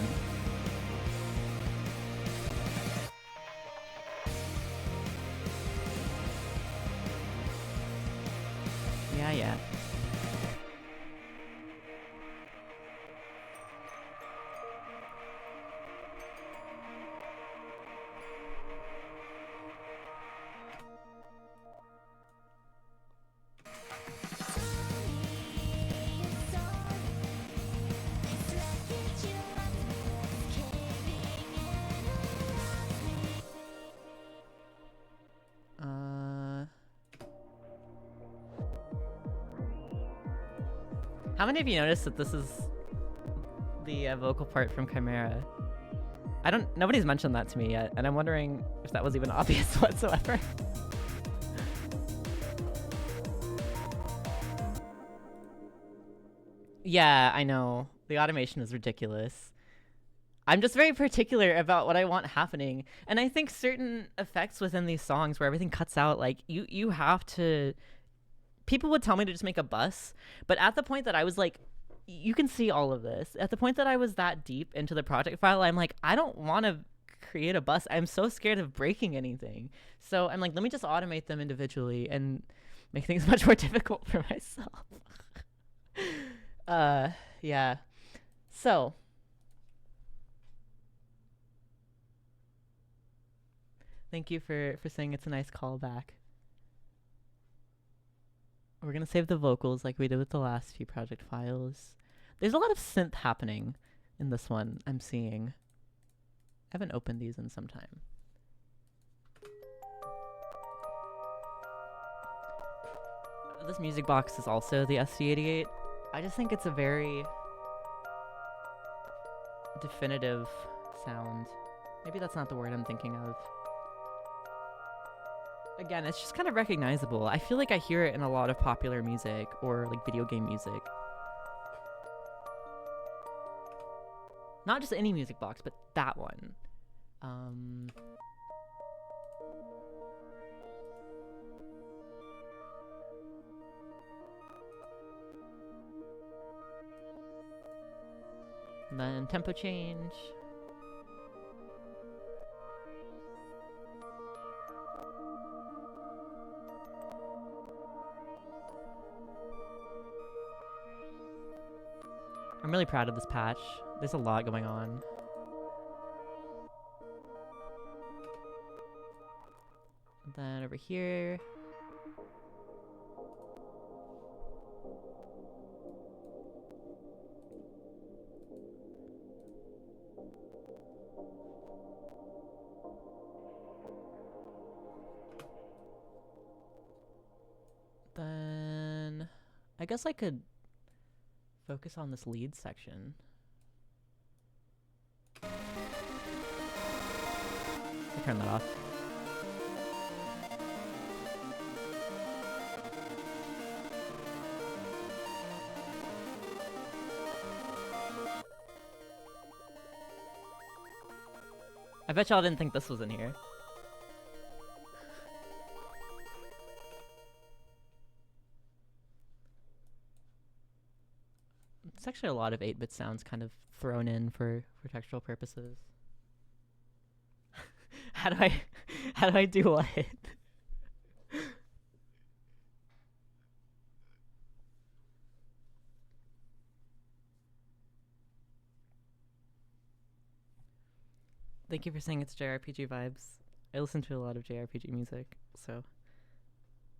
Yeah. How many of you noticed that this is the vocal part from Chimera? Nobody's mentioned that to me yet, and I'm wondering if that was even obvious whatsoever. Yeah, I know. The automation is ridiculous. I'm just very particular about what I want happening. And I think certain effects within these songs where everything cuts out, like, you have to... People would tell me to just make a bus, but at the point that I was like, you can see all of this. At the point that I was that deep into the project file, I'm like, I don't want to create a bus. I'm so scared of breaking anything. So I'm like, let me just automate them individually and make things much more difficult for myself. Yeah. So... Thank you for saying it's a nice callback. We're going to save the vocals like we did with the last few project files. There's a lot of synth happening in this one, I'm seeing. I haven't opened these in some time. This music box is also the SD88. I just think it's a very definitive sound. Maybe that's not the word I'm thinking of. Again, it's just kind of recognizable. I feel like I hear it in a lot of popular music or like video game music. Not just any music box, but that one. And then tempo change. I'm really proud of this patch. There's a lot going on. And then over here. Then I guess I could focus on this lead section. I'll turn that off. I bet y'all didn't think this was in here. It's actually a lot of 8-bit sounds kind of thrown in for textual purposes. How do I do what? Thank you for saying it's JRPG vibes. I listen to a lot of JRPG music, so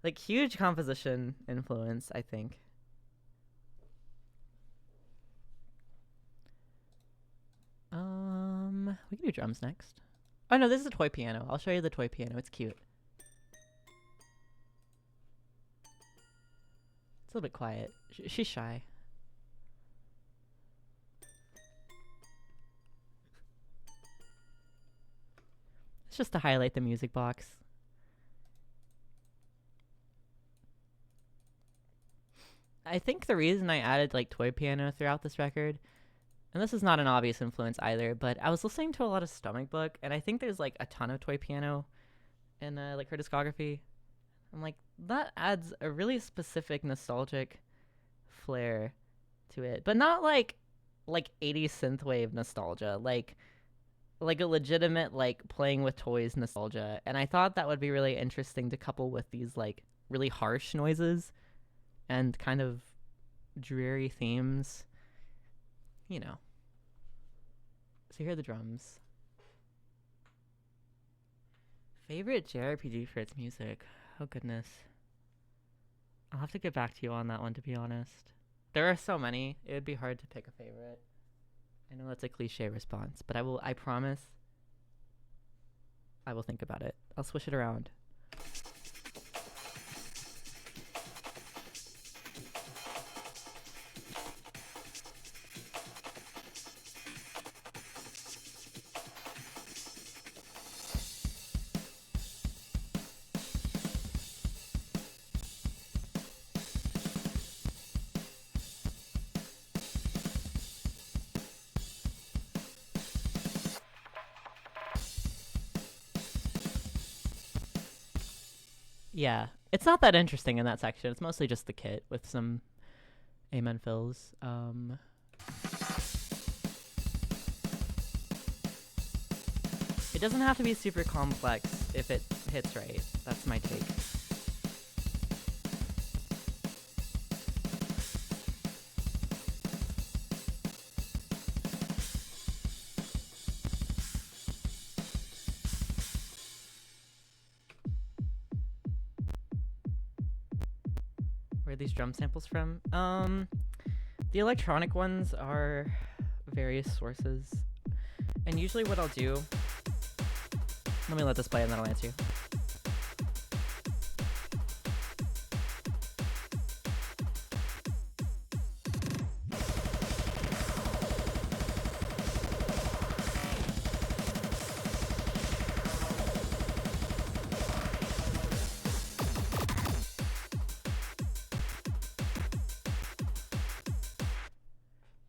like huge composition influence, I think. We can do drums next. Oh no, this is a toy piano. I'll show you the toy piano. It's cute. It's a little bit quiet. She's shy. It's just to highlight the music box. I think the reason I added like toy piano throughout this record, and this is not an obvious influence either, but I was listening to a lot of Stomach Book, and I think there's like a ton of toy piano in like her discography. I'm like, that adds a really specific nostalgic flair to it, but not like 80s synthwave nostalgia, like a legitimate like playing with toys nostalgia. And I thought that would be really interesting to couple with these like really harsh noises and kind of dreary themes, you know. So here are the drums. Favorite JRPG for its music? Oh goodness, I'll have to get back to you on that one, to be honest. There are so many, it would be hard to pick a favorite. I know that's a cliche response, but I promise I will think about it. I'll switch it around. Yeah, it's not that interesting in that section. It's mostly just the kit with some amen fills. It doesn't have to be super complex if it hits right. That's my take. Where are these drum samples from? The electronic ones are various sources. And usually what I'll do... Let me let this play and then I'll answer you.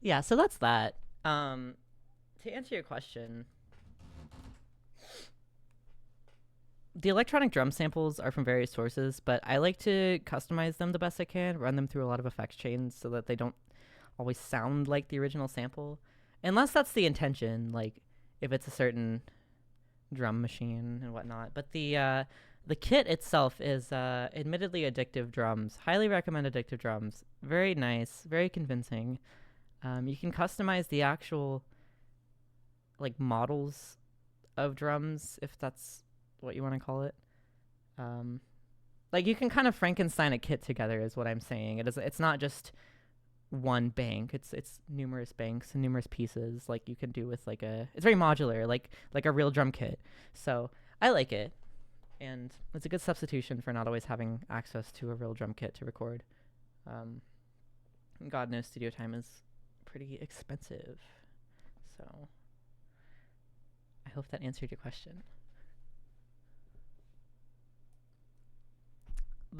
Yeah, so that's that. To answer your question, the electronic drum samples are from various sources, but I like to customize them the best I can, run them through a lot of effects chains so that they don't always sound like the original sample. Unless that's the intention, like if it's a certain drum machine and whatnot. But the kit itself is admittedly addictive drums. Highly recommend addictive drums. Very nice, very convincing. You can customize the actual like models of drums, if that's what you want to call it. Like you can kind of Frankenstein a kit together is what I'm saying. It's not just one bank. It's numerous banks and numerous pieces, like you can do with like it's very modular, like a real drum kit. So I like it, and it's a good substitution for not always having access to a real drum kit to record. God knows studio time is pretty expensive, so I hope that answered your question.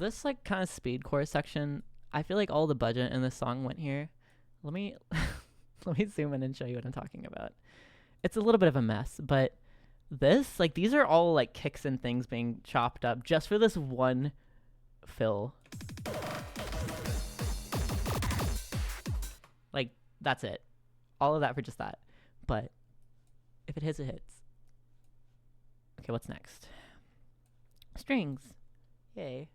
this like kind of speedcore section, I feel like all the budget in this song went here. Let me let me zoom in and show you what I'm talking about. It's a little bit of a mess, but this, like, these are all like kicks and things being chopped up just for this one fill. Like, that's it. All of that for just that. But if it hits, it hits. Okay, what's next? Strings. Yay.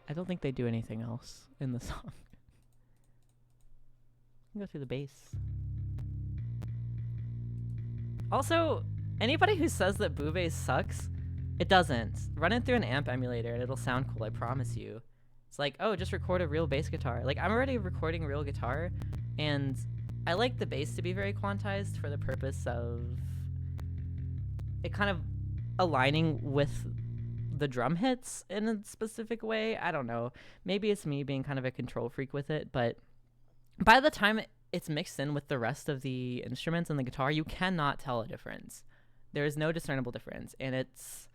I don't think they do anything else in the song. Go through the bass. Also, anybody who says that Bouvez sucks, it doesn't. Run it through an amp emulator and it'll sound cool, I promise you. It's like, oh, just record a real bass guitar. Like, I'm already recording real guitar, and I like the bass to be very quantized for the purpose of it kind of aligning with the drum hits in a specific way. I don't know. Maybe it's me being kind of a control freak with it, but by the time it's mixed in with the rest of the instruments and the guitar, you cannot tell a difference. There is no discernible difference, and it's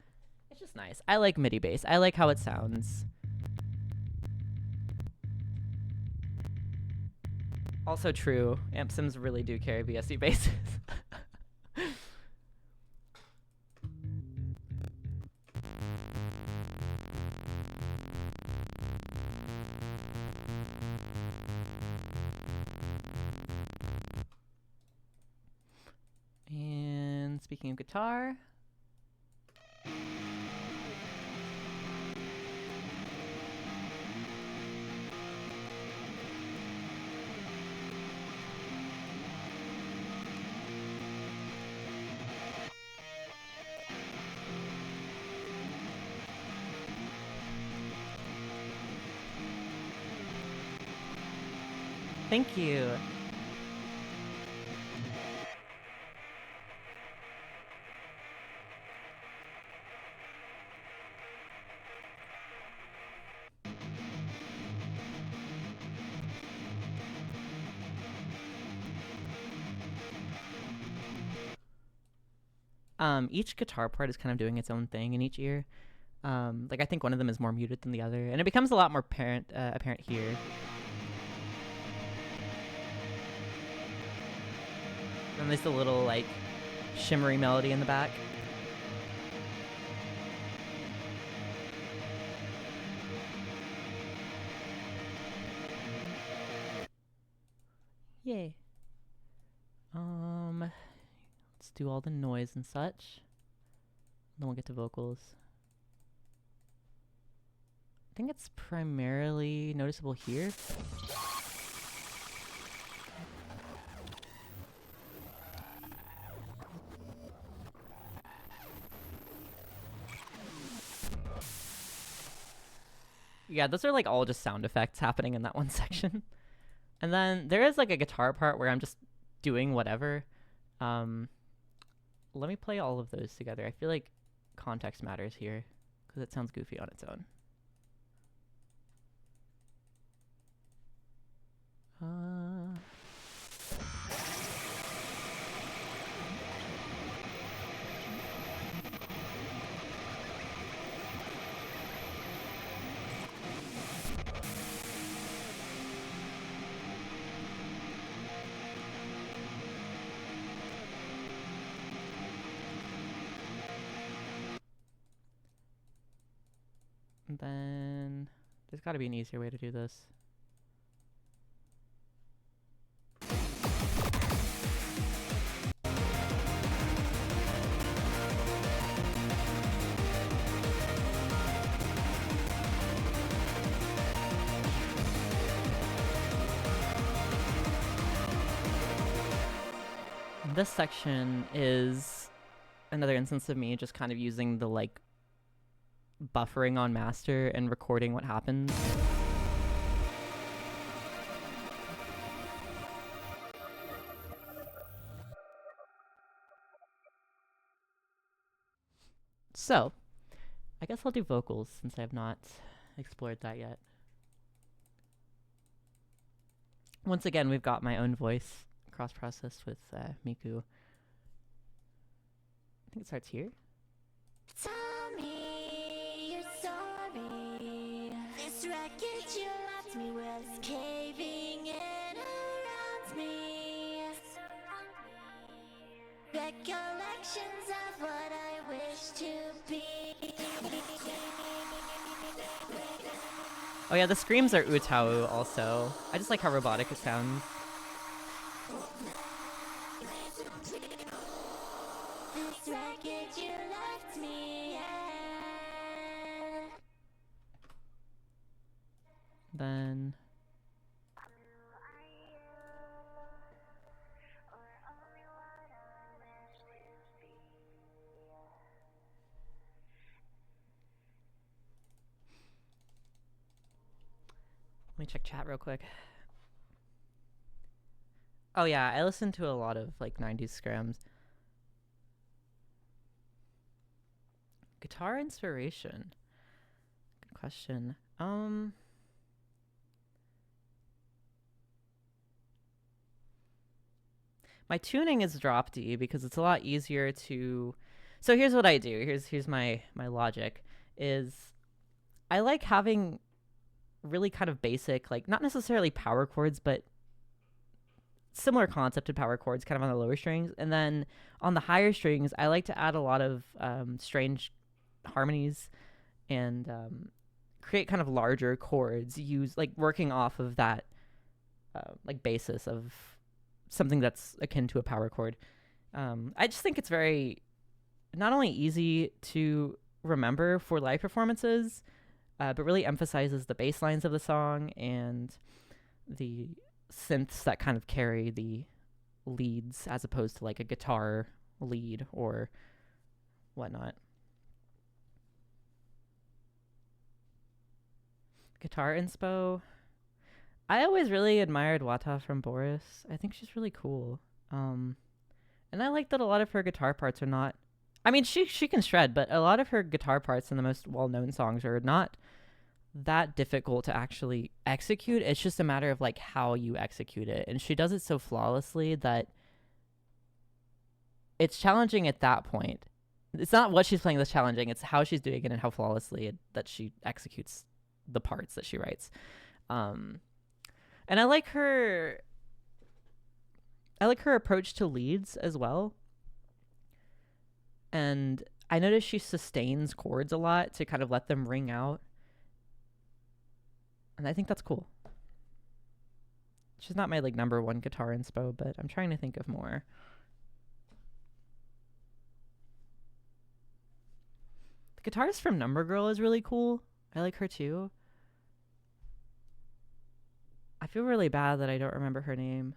just nice. I like MIDI bass. I like how it sounds. Also true, amp sims really do carry VSC basses. And speaking of guitar, thank you. Each guitar part is kind of doing its own thing in each ear. Like, I think one of them is more muted than the other, and it becomes a lot more apparent here. And there's a little, like, shimmery melody in the back. Yay. Let's do all the noise and such. Then we'll get to vocals. I think it's primarily noticeable here. Yeah, those are like all just sound effects happening in that one section. And then there is like a guitar part where I'm just doing whatever. Let me play all of those together. I feel like context matters here because it sounds goofy on its own. And then there's got to be an easier way to do this. This section is another instance of me just kind of using the like buffering on master and recording what happens. So, I guess I'll do vocals since I have not explored that yet. Once again, we've got my own voice cross-processed with Miku. I think it starts here. Tell me you're sorry. This wreckage you left me with is caving in around me. Recollections of what I wish to be. Oh yeah, the screams are Utau also. I just like how robotic it sounds. This wreckage you left me in. Then let me check chat real quick. Oh yeah, I listen to a lot of like 90s scrams. Guitar inspiration. Good question. My tuning is drop D because it's a lot easier to. So here's what I do. Here's my logic is I like having really kind of basic, like not necessarily power chords, but similar concept to power chords, kind of on the lower strings, and then on the higher strings, I like to add a lot of strange harmonies and create kind of larger chords. Use like working off of that like basis of something that's akin to a power chord. I just think it's very not only easy to remember for live performances, but really emphasizes the bass lines of the song and the synths that kind of carry the leads as opposed to like a guitar lead or whatnot. Guitar inspo. I always really admired Wata from Boris. I think she's really cool. And I like that a lot of her guitar parts are not. I mean, she can shred, but a lot of her guitar parts in the most well-known songs are not that difficult to actually execute. It's just a matter of like how you execute it, and she does it so flawlessly that it's challenging at that point. It's not what she's playing that's challenging, it's how she's doing it and how flawlessly that she executes the parts that she writes. And I like her approach to leads as well. And I notice she sustains chords a lot to kind of let them ring out. And I think that's cool. She's not my like number one guitar inspo, but I'm trying to think of more. The guitarist from Number Girl is really cool. I like her too. I feel really bad that I don't remember her name.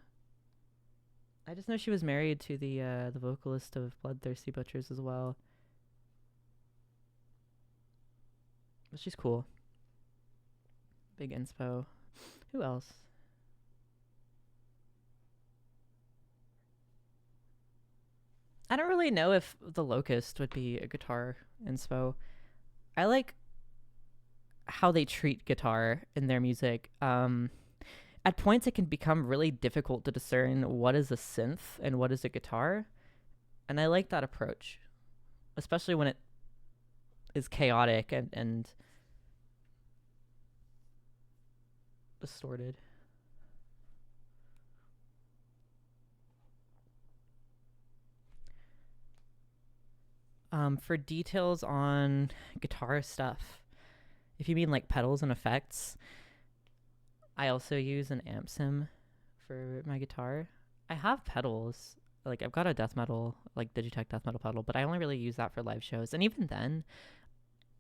I just know she was married to the vocalist of Bloodthirsty Butchers as well. But she's cool. Big inspo. Who else? I don't really know if The Locust would be a guitar inspo. I like how they treat guitar in their music. At points, it can become really difficult to discern what is a synth and what is a guitar. And I like that approach, especially when it is chaotic and distorted. For details on guitar stuff, if you mean like pedals and effects, I also use an amp sim for my guitar. I have pedals. Like I've got a death metal, like Digitech death metal pedal, but I only really use that for live shows. And even then,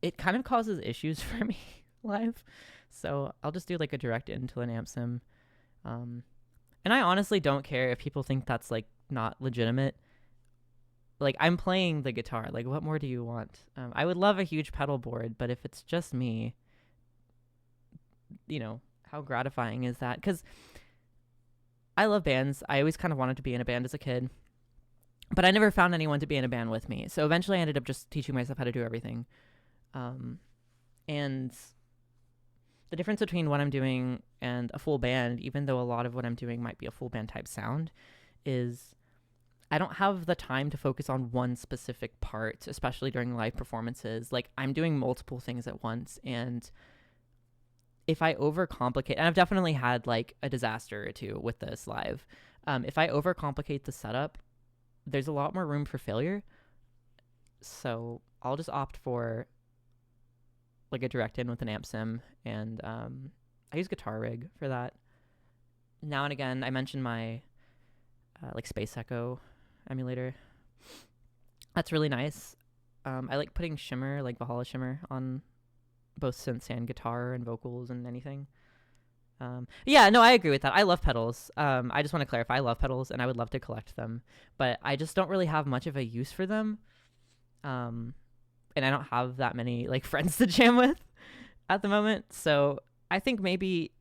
it kind of causes issues for me live. So I'll just do like a direct into an amp sim. And I honestly don't care if people think that's like not legitimate. Like I'm playing the guitar. Like what more do you want? I would love a huge pedal board, but if it's just me, you know, how gratifying is that? Because I love bands. I always kind of wanted to be in a band as a kid. But I never found anyone to be in a band with me. So eventually I ended up just teaching myself how to do everything. And the difference between what I'm doing and a full band, even though a lot of what I'm doing might be a full band type sound, is I don't have the time to focus on one specific part, especially during live performances. Like, I'm doing multiple things at once, and if I overcomplicate, and I've definitely had like a disaster or two with this live, if I overcomplicate the setup, there's a lot more room for failure. So I'll just opt for like a direct in with an amp sim, and I use Guitar Rig for that. Now and again, I mentioned my like Space Echo emulator. That's really nice. I like putting shimmer, like Valhalla shimmer, on both synths and guitar and vocals and anything. Yeah, no, I agree with that. I love pedals. I just want to clarify, I love pedals and I would love to collect them, but I just don't really have much of a use for them. And I don't have that many like friends to jam with at the moment. So I think maybe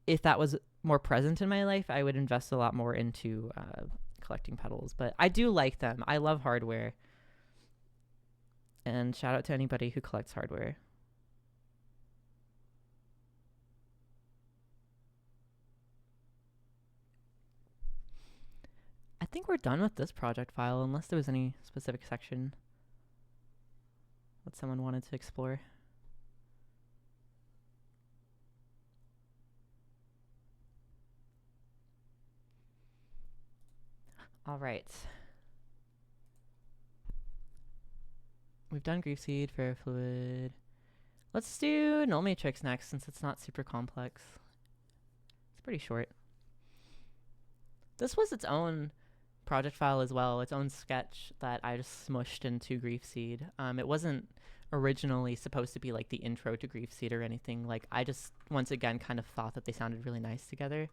if that was more present in my life, I would invest a lot more into collecting pedals. But I do like them. I love hardware. And shout out to anybody who collects hardware. I think we're done with this project file, unless there was any specific section that someone wanted to explore. All right. We've done Griefseed, Ferofluid. Let's do Nullmatrix next, since it's not super complex. It's pretty short. This was its own project file as well, its own sketch that I just smushed into Griefseed. It wasn't originally supposed to be like the intro to Griefseed or anything. Like, I just once again kind of thought that they sounded really nice together.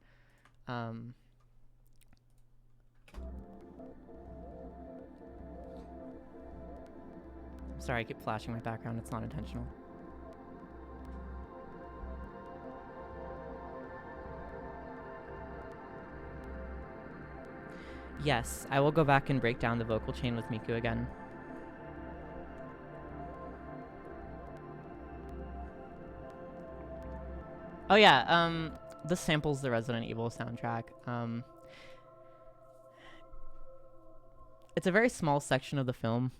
Sorry, I keep flashing my background. It's not intentional. Yes, I will go back and break down the vocal chain with Miku again. Oh yeah, this samples the Resident Evil soundtrack. It's a very small section of the film,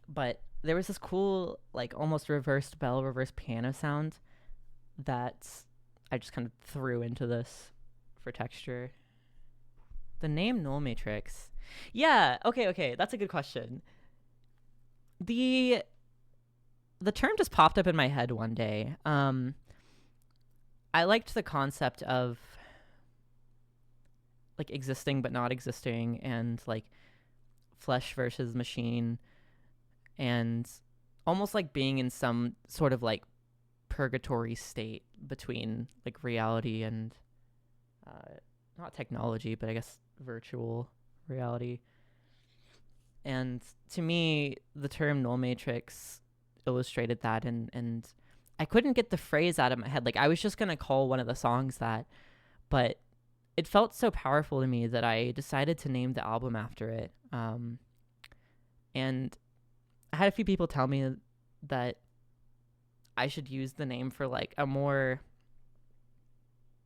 but there was this cool, like, almost reversed bell, reverse piano sound that I just kind of threw into this for texture. The name Nullmatrix. Yeah, okay, that's a good question. The term just popped up in my head one day. I liked the concept of like existing but not existing, and like flesh versus machine, and almost like being in some sort of like purgatory state between like reality and not technology, but I guess virtual reality. And to me, the term Nullmatrix illustrated that, and I couldn't get the phrase out of my head. Like, I was just gonna call one of the songs that, but it felt so powerful to me that I decided to name the album after it. And I had a few people tell me that I should use the name for like a more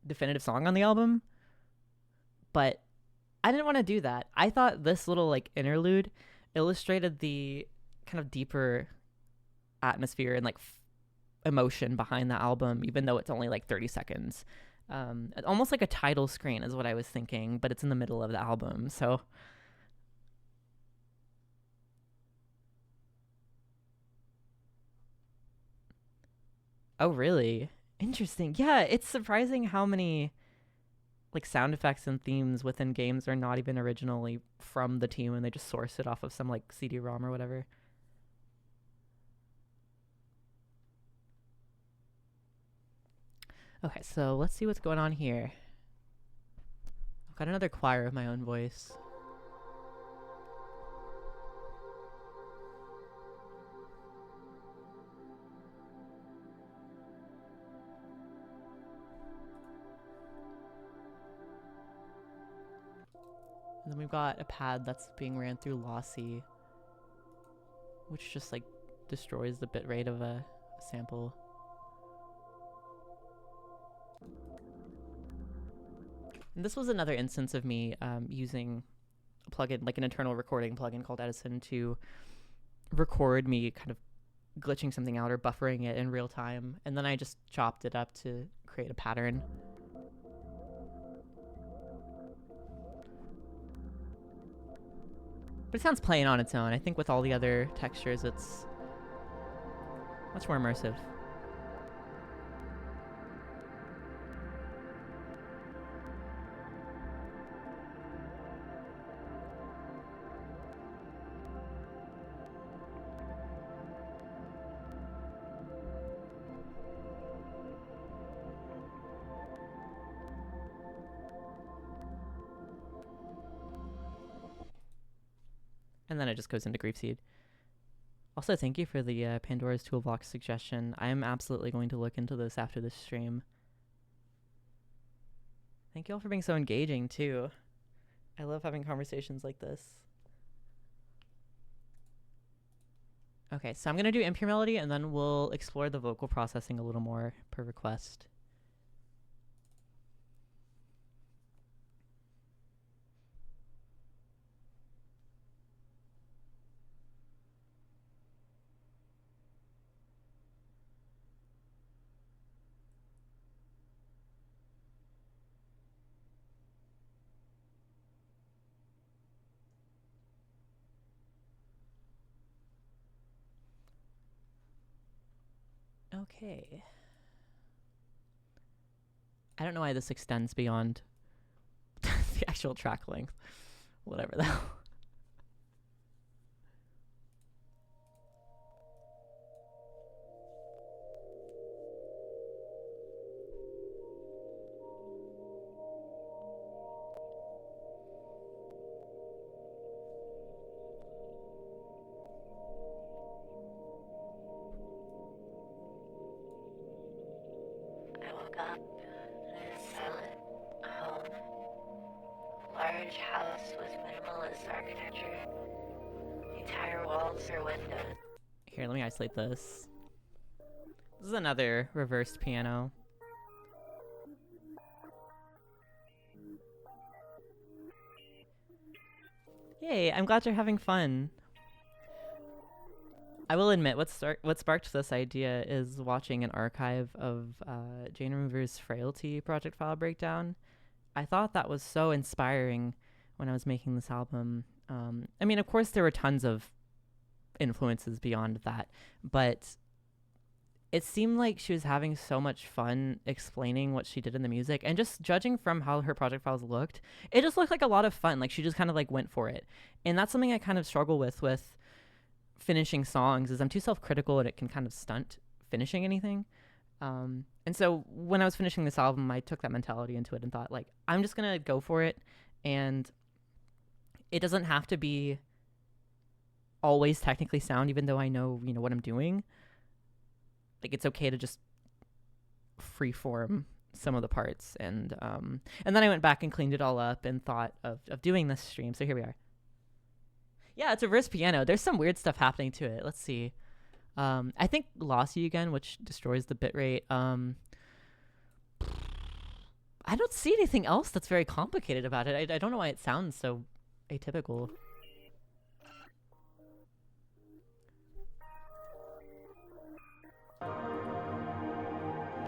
definitive song on the album, but I didn't want to do that. I thought this little like interlude illustrated the kind of deeper atmosphere and like emotion behind the album, even though it's only like 30 seconds. Almost like a title screen is what I was thinking, but it's in the middle of the album. So oh really? Interesting. Yeah, it's surprising how many like sound effects and themes within games are not even originally from the team, and they just source it off of some like CD-ROM or whatever. Okay, so let's see what's going on here. I've got another choir of my own voice. And then we've got a pad that's being ran through lossy, which just like destroys the bitrate of a sample. And this was another instance of me using a plugin, like an internal recording plugin called Edison, to record me kind of glitching something out or buffering it in real time, and then I just chopped it up to create a pattern. But it sounds plain on its own. I think with all the other textures, it's much more immersive. And then it just goes into Griefseed. Also, thank you for the Pandora's Toolbox suggestion. I am absolutely going to look into this after this stream. Thank you all for being so engaging, too. I love having conversations like this. Okay, so I'm going to do Impure Melody, and then we'll explore the vocal processing a little more per request. Okay. I don't know why this extends beyond the actual track length. Whatever the hell. I woke up in a silent home. Large house with minimalist architecture. The entire walls are windows. Here, let me isolate this. This is another reversed piano. Yay, I'm glad you're having fun. I will admit, what sparked this idea is watching an archive of Jane Remover's Frailty project file breakdown. I thought that was so inspiring when I was making this album. I mean, of course, there were tons of influences beyond that, but it seemed like she was having so much fun explaining what she did in the music, and just judging from how her project files looked, it just looked like a lot of fun. Like, she just kind of like went for it. And that's something I kind of struggle with finishing songs, is I'm too self-critical and it can kind of stunt finishing anything. And so when I was finishing this album, I took that mentality into it and thought, like, I'm just gonna go for it, and it doesn't have to be always technically sound, even though I know, you know, what I'm doing. Like, it's okay to just freeform some of the parts. And then I went back and cleaned it all up and thought of doing this stream. So here we are. Yeah, it's a reverse piano. There's some weird stuff happening to it. Let's see. I think lossy again, which destroys the bitrate. I don't see anything else that's very complicated about it. I don't know why it sounds so atypical.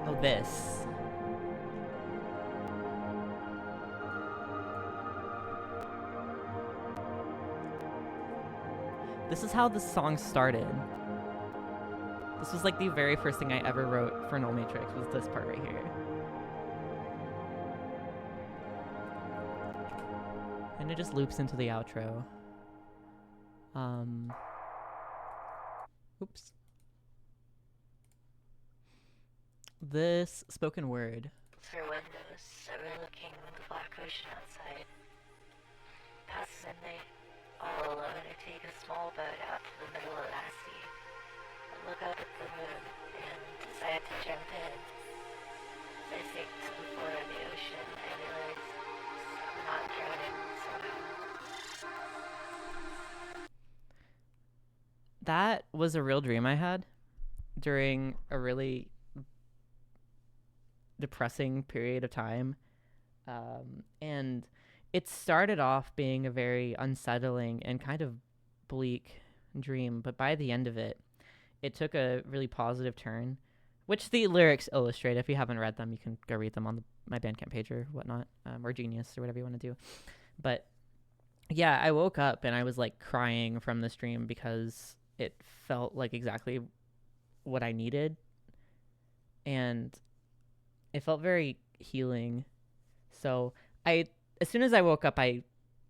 Oh, this. This is how the song started. This was like the very first thing I ever wrote for Nullmatrix, was this part right here. And it just loops into the outro. Oops. This spoken word. For windows overlooking the black ocean outside. Past midnight, all alone, I take a small boat out to the middle of that sea. I look up at the moon and decide to jump in. As I sink to the floor of the ocean, I realize I'm not drowning somehow. that was a real dream I had during a really depressing period of time. And it started off being a very unsettling and kind of bleak dream, but by the end of it, it took a really positive turn, which the lyrics illustrate. If you haven't read them, you can go read them on my Bandcamp page or whatnot, or Genius or whatever you want to do. But yeah, I woke up and I was like crying from this dream because it felt like exactly what I needed, and it felt very healing. So as soon as I woke up, I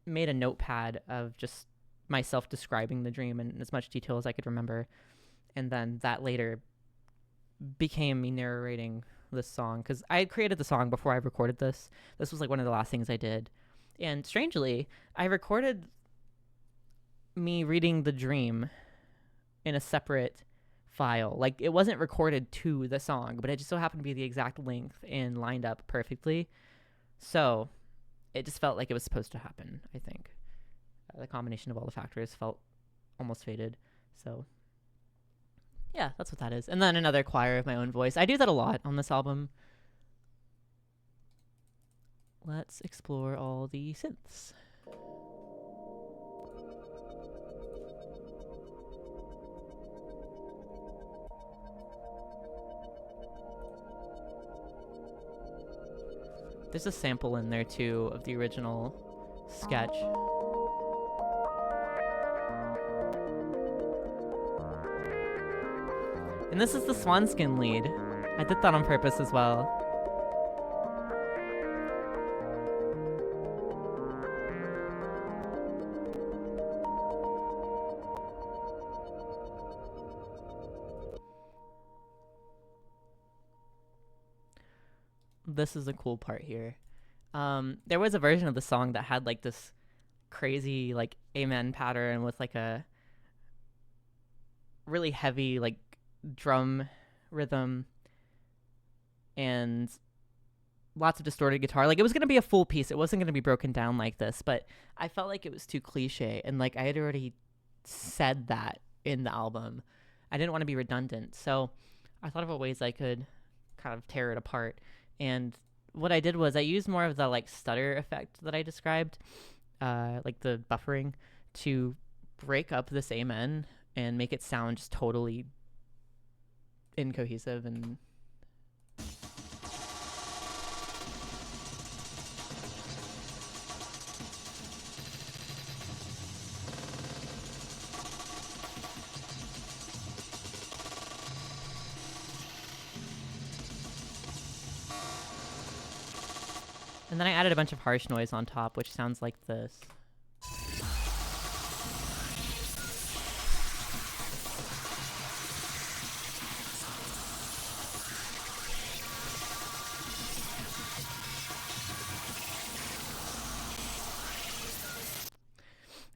made a notepad of just myself describing the dream in as much detail as I could remember, and then that later became me narrating this song because I had created the song before I recorded this. This was like one of the last things I did, and strangely, I recorded me reading the dream in a separate file. Like it wasn't recorded to the song, but it just so happened to be the exact length and lined up perfectly. So it just felt like it was supposed to happen, I think. The combination of all the factors felt almost fated. So yeah, that's what that is. And then another choir of my own voice. I do that a lot on this album. Let's explore all the synths. There's a sample in there too of the original sketch. And this is the Swanskin lead. I did that on purpose as well. This is a cool part here. There was a version of the song that had like this crazy like amen pattern with like a really heavy like drum rhythm and lots of distorted guitar. Like it was going to be a full piece. It wasn't going to be broken down like this, but I felt like it was too cliche, and like I had already said that in the album. I didn't want to be redundant. So I thought of ways I could kind of tear it apart. And what I did was I used more of the like stutter effect that I described, like the buffering, to break up this amen and make it sound just totally incohesive. And then I added a bunch of harsh noise on top, which sounds like this.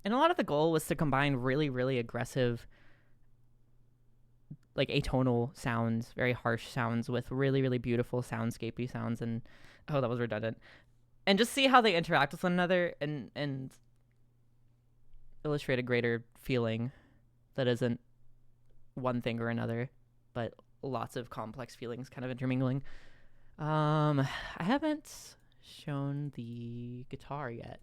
And a lot of the goal was to combine really, really aggressive, like atonal sounds, very harsh sounds, with really, really beautiful soundscapey sounds. And oh, that was redundant. And just see how they interact with one another and illustrate a greater feeling that isn't one thing or another, but lots of complex feelings kind of intermingling. I haven't shown the guitar yet.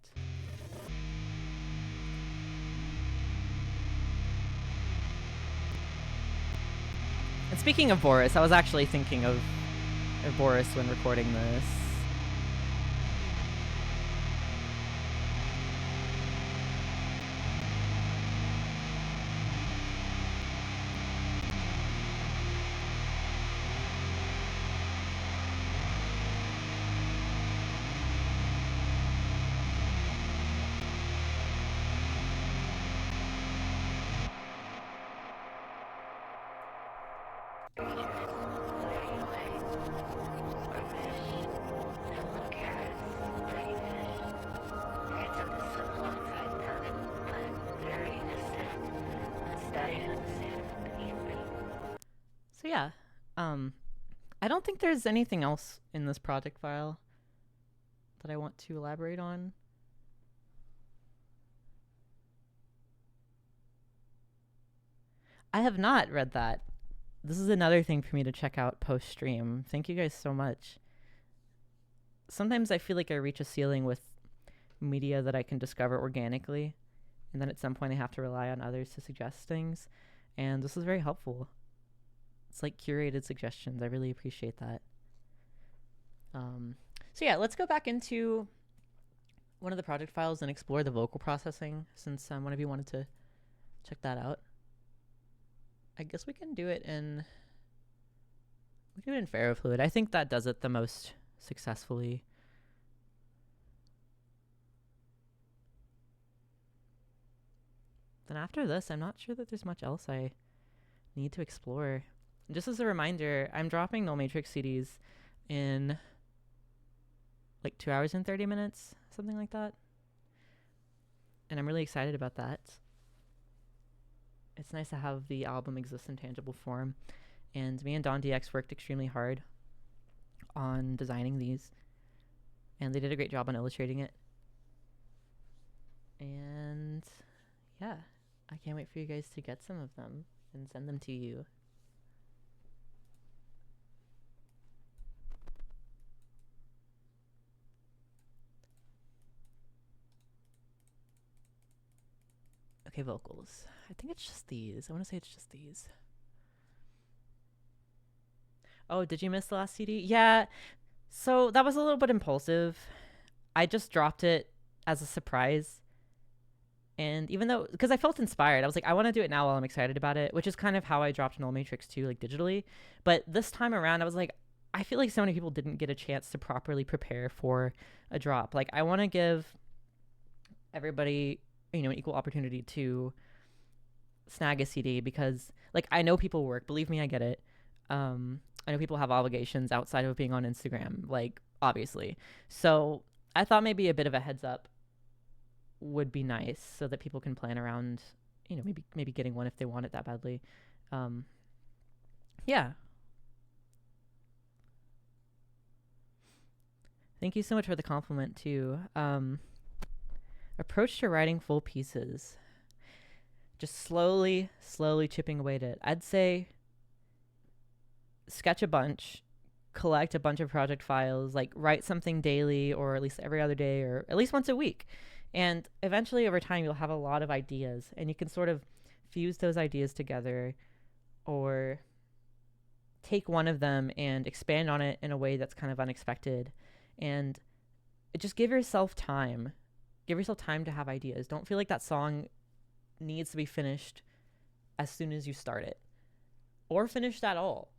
And speaking of Boris, I was actually thinking of Boris when recording this. So yeah, I don't think there's anything else in this project file that I want to elaborate on. I have not read that. This is another thing for me to check out post stream. Thank you guys so much. Sometimes I feel like I reach a ceiling with media that I can discover organically, and then at some point I have to rely on others to suggest things, and this is very helpful. It's like curated suggestions. I really appreciate that. So yeah, let's go back into one of the project files and explore the vocal processing, since one of you wanted to check that out. I guess we can do it in Ferofluid. I think that does it the most successfully. Then after this, I'm not sure that there's much else I need to explore. Just as a reminder, I'm dropping Nullmatrix CDs in like 2 hours and 30 minutes, something like that. And I'm really excited about that. It's nice to have the album exist in tangible form. And me and Don DX worked extremely hard on designing these. And they did a great job on illustrating it. And yeah, I can't wait for you guys to get some of them and send them to you. Okay, vocals. I think it's just these. I want to say it's just these. Oh, did you miss the last CD? Yeah. So that was a little bit impulsive. I just dropped it as a surprise. And even though, because I felt inspired, I was like, I want to do it now while I'm excited about it, which is kind of how I dropped Nullmatrix 2, like digitally. But this time around, I was like, I feel like so many people didn't get a chance to properly prepare for a drop. Like, I want to give everybody, you know, an equal opportunity to snag a CD, because like I know people work, believe me, I get it. I know people have obligations outside of being on Instagram, like obviously. So I thought maybe a bit of a heads up would be nice, so that people can plan around, you know, maybe getting one if they want it that badly. Yeah. Thank you so much for the compliment too. Approach to writing full pieces. Just slowly chipping away at it. I'd say sketch a bunch, collect a bunch of project files, like write something daily or at least every other day or at least once a week. And eventually over time you'll have a lot of ideas, and you can sort of fuse those ideas together or take one of them and expand on it in a way that's kind of unexpected. And just give yourself time. Give yourself time to have ideas. Don't feel like that song needs to be finished as soon as you start it, or finished at all.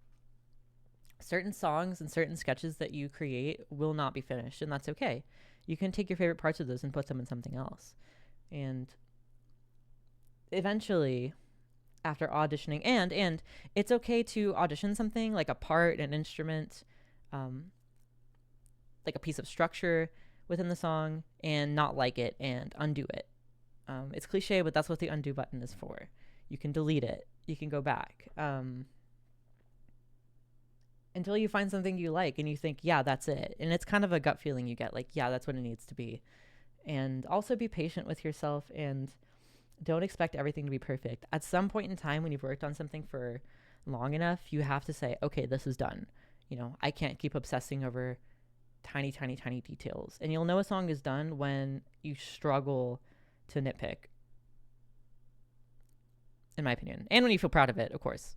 Certain songs and certain sketches that you create will not be finished, and that's okay. You can take your favorite parts of those and put them in something else. And eventually, after auditioning, and it's okay to audition something like a part, an instrument, like a piece of structure within the song, and not like it and undo it. It's cliche, but that's what the undo button is for. You can delete it. You can go back. Until you find something you like and you think, yeah, that's it. And it's kind of a gut feeling you get, like, yeah, that's what it needs to be. And also be patient with yourself and don't expect everything to be perfect. At some point in time, when you've worked on something for long enough, you have to say, okay, this is done. You know, I can't keep obsessing over tiny details. And you'll know a song is done when you struggle to nitpick, in my opinion. And when you feel proud of it, of course.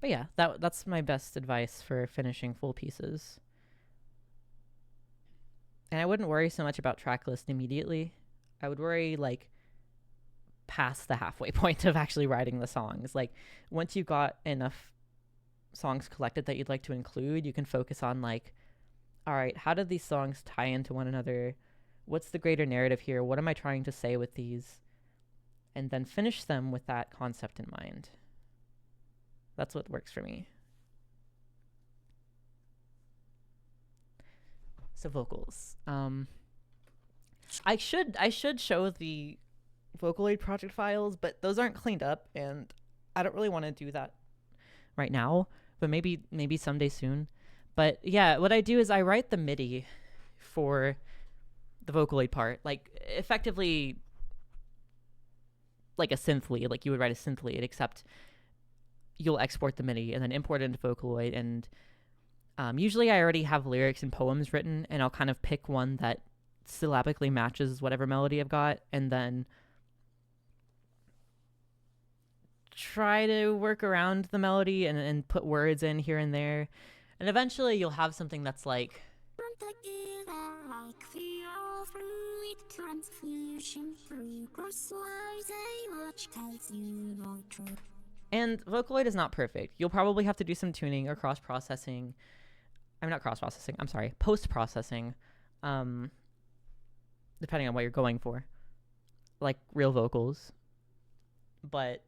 But yeah, that's my best advice for finishing full pieces. And I wouldn't worry so much about track list immediately. I would worry like past the halfway point of actually writing the songs. Like once you got enough songs collected that you'd like to include, you can focus on like, all right, how do these songs tie into one another? What's the greater narrative here? What am I trying to say with these? And then finish them with that concept in mind. That's what works for me. So vocals. I should show the Vocaloid project files, but those aren't cleaned up, and I don't really want to do that right now. But maybe someday soon. But yeah, what I do is I write the MIDI for the Vocaloid part, like effectively like a synth lead, like you would write a synth lead, except you'll export the MIDI and then import it into Vocaloid. And usually I already have lyrics and poems written, and I'll kind of pick one that syllabically matches whatever melody I've got, and then try to work around the melody and put words in here and there. And eventually you'll have something that's like, and Vocaloid is not perfect. You'll probably have to do some tuning or cross-processing. I'm not cross-processing, I'm sorry, post-processing, depending on what you're going for, like real vocals. But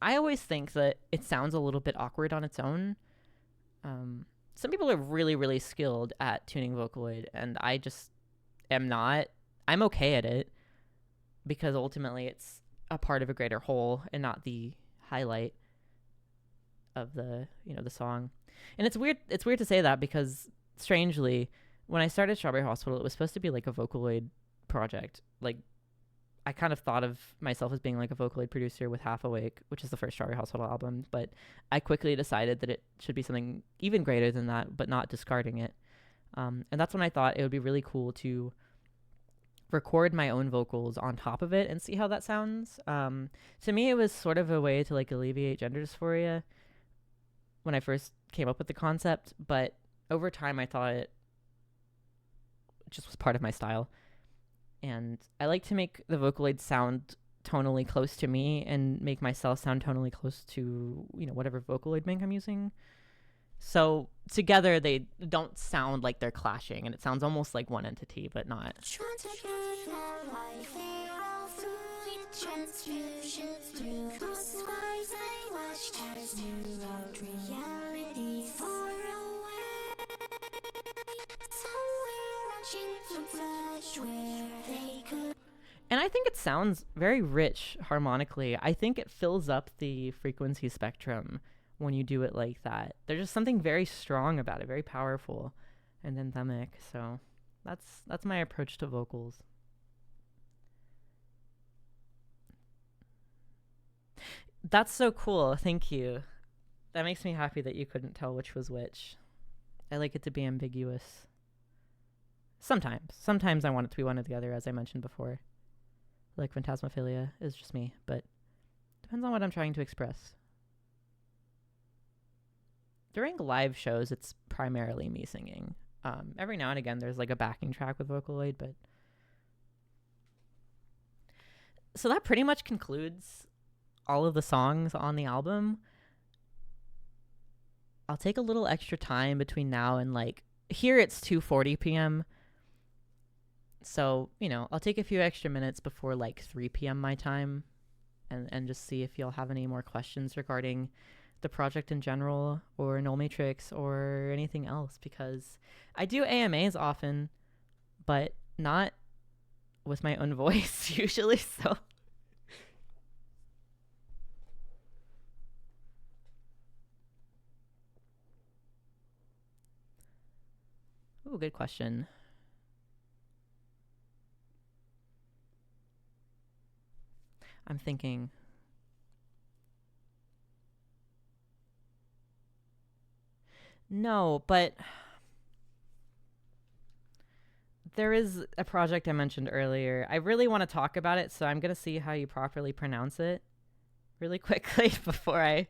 I always think that it sounds a little bit awkward on its own. Some people are really, really skilled at tuning Vocaloid, and I just am not. I'm okay at it because ultimately it's a part of a greater whole and not the highlight of the song. And it's weird to say that because strangely, when I started Strawberry Hospital, it was supposed to be like a Vocaloid project. Like, I kind of thought of myself as being like a Vocaloid producer with Half Awake, which is the first Strawberry Hospital album, but I quickly decided that it should be something even greater than that, but not discarding it. And that's when I thought it would be really cool to record my own vocals on top of it and see how that sounds. To me, it was sort of a way to like alleviate gender dysphoria when I first came up with the concept, but over time I thought it just was part of my style. And I like to make the Vocaloid sound tonally close to me and make myself sound tonally close to, whatever Vocaloid bank I'm using. So together they don't sound like they're clashing, and it sounds almost like one entity, but not. And I think it sounds very rich harmonically. I think it fills up the frequency spectrum when you do it like that. There's just something very strong about it, very powerful and anthemic. So that's my approach to vocals. That's so cool. Thank you. That makes me happy that you couldn't tell which was which. I like it to be ambiguous. Sometimes I want it to be one or the other, as I mentioned before. Like Phantasmophilia is just me, but depends on what I'm trying to express. During live shows, it's primarily me singing. Every now and again, there's like a backing track with Vocaloid, but... So that pretty much concludes all of the songs on the album. I'll take a little extra time between now and like... Here it's 2:40 p.m., so, I'll take a few extra minutes before like 3 p.m. my time and just see if y'all have any more questions regarding the project in general or Nullmatrix or anything else, because I do AMAs often, but not with my own voice usually, so. Ooh, good question. I'm thinking. No, but there is a project I mentioned earlier. I really want to talk about it, so I'm going to see how you properly pronounce it really quickly before I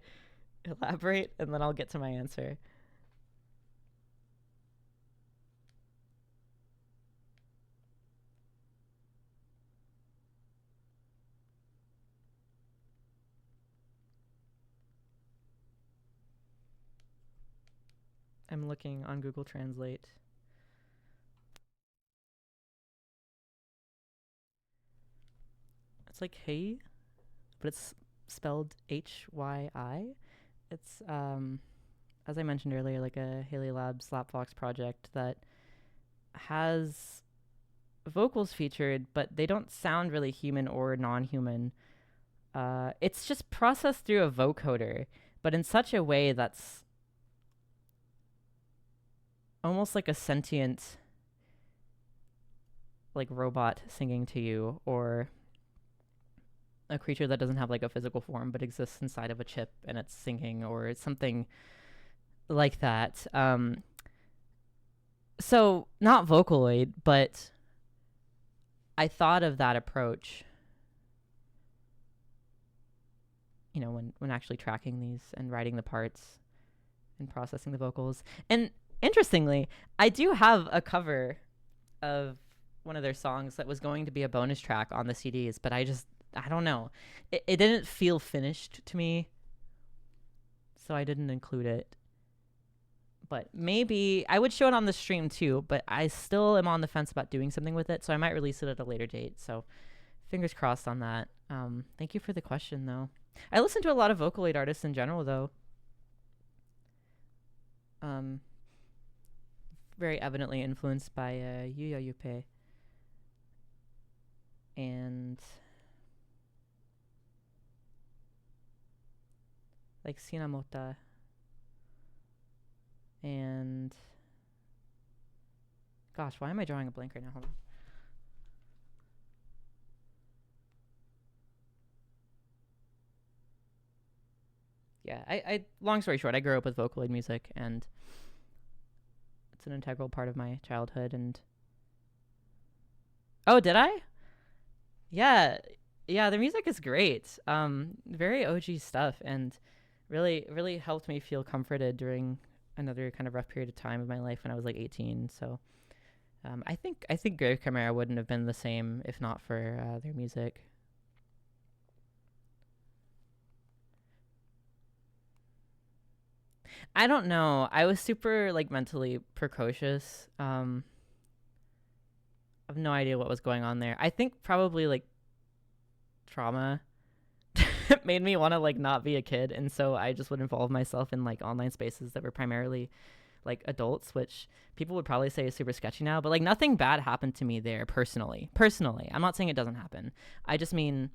elaborate, and then I'll get to my answer. I'm looking on Google Translate. It's like hey, but it's spelled H-Y-I. It's, as I mentioned earlier, like a Haley Labs Slapfox project that has vocals featured, but they don't sound really human or non-human. It's just processed through a vocoder, but in such a way that's almost like a sentient, like, robot singing to you, or a creature that doesn't have like a physical form but exists inside of a chip and it's singing or it's something like that. So not Vocaloid, but I thought of that approach, you know, when actually tracking these and writing the parts and processing the vocals. And interestingly, I do have a cover of one of their songs that was going to be a bonus track on the CDs, but I don't know. It didn't feel finished to me, so I didn't include it. But maybe I would show it on the stream too, but I still am on the fence about doing something with it, so I might release it at a later date. So fingers crossed on that. Thank you for the question, though. I listen to a lot of Vocaloid artists in general, though. Very evidently influenced by Yuya Yuppie. And like Sinamota. And gosh, why am I drawing a blank right now? Hold on. Yeah, I long story short, I grew up with Vocaloid music, and it's an integral part of my childhood. And oh, did I? Yeah, the music is great. Very OG stuff, and really helped me feel comforted during another kind of rough period of time of my life when I was like 18. So I think Grave Chimera wouldn't have been the same if not for their music. I don't know. I was super like mentally precocious. I have no idea what was going on there. I think probably like trauma made me want to like not be a kid, and so I just would involve myself in like online spaces that were primarily like adults, which people would probably say is super sketchy now, but like nothing bad happened to me there personally. I'm not saying it doesn't happen. I just mean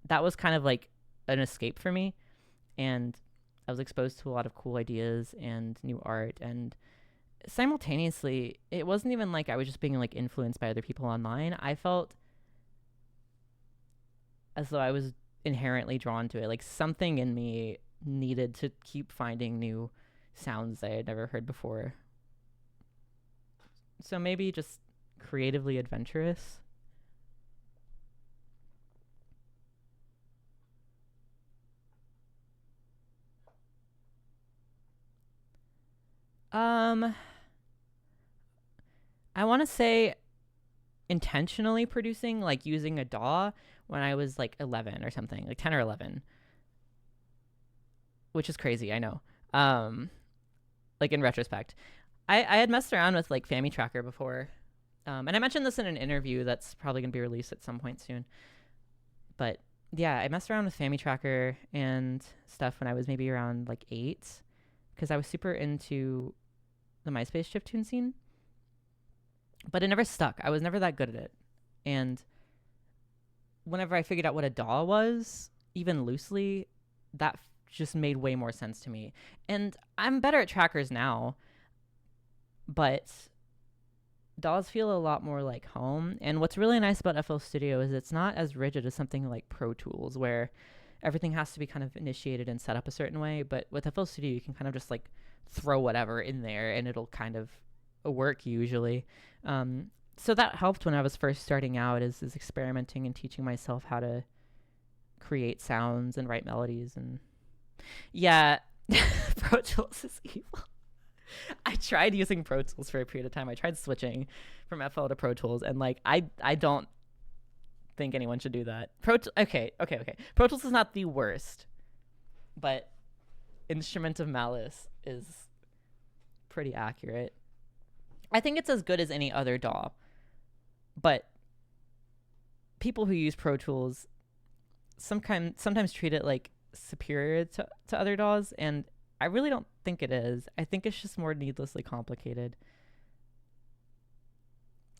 that was kind of like an escape for me, and I was exposed to a lot of cool ideas and new art, and simultaneously it wasn't even like I was just being like influenced by other people online. I felt as though I was inherently drawn to it. Like something in me needed to keep finding new sounds I had never heard before. So maybe just creatively adventurous. I want to say intentionally producing, like using a DAW when I was like 11 or something, like 10 or 11, which is crazy, I know. Like in retrospect, I had messed around with like Family Tracker before, and I mentioned this in an interview that's probably gonna be released at some point soon. But yeah, I messed around with Family Tracker and stuff when I was maybe around like 8, because I was super into the MySpace chiptune scene. But it never stuck. I was never that good at it. And whenever I figured out what a DAW was, even loosely, that just made way more sense to me. And I'm better at trackers now, but DAWs feel a lot more like home. And what's really nice about FL Studio is it's not as rigid as something like Pro Tools, where everything has to be kind of initiated and set up a certain way. But with FL Studio, you can kind of just like throw whatever in there and it'll kind of work usually. So that helped when I was first starting out, is experimenting and teaching myself how to create sounds and write melodies. And yeah, Pro Tools is evil. I tried using Pro Tools for a period of time. I tried switching from FL to Pro Tools, and like I don't think anyone should do that. Okay. Pro Tools is not the worst, but Instrument of Malice is pretty accurate. I think it's as good as any other DAW, but people who use Pro Tools sometimes treat it like superior to other DAWs, and I really don't think it is. I think it's just more needlessly complicated.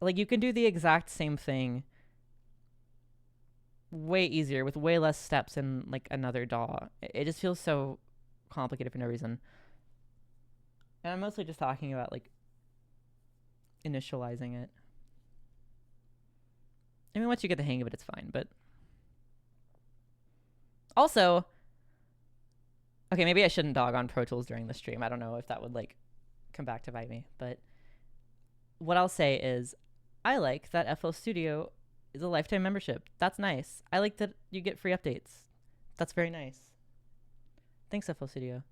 Like, you can do the exact same thing way easier with way less steps in like another DAW. It just feels so complicated for no reason. And I'm mostly just talking about like initializing it. I mean, once you get the hang of it, it's fine, but Also, okay, maybe I shouldn't dog on Pro Tools during the stream. I don't know if that would like come back to bite me, but what I'll say is I like that FL Studio is a lifetime membership. That's nice. I like that you get free updates. That's very nice. Thanks, FL Studio.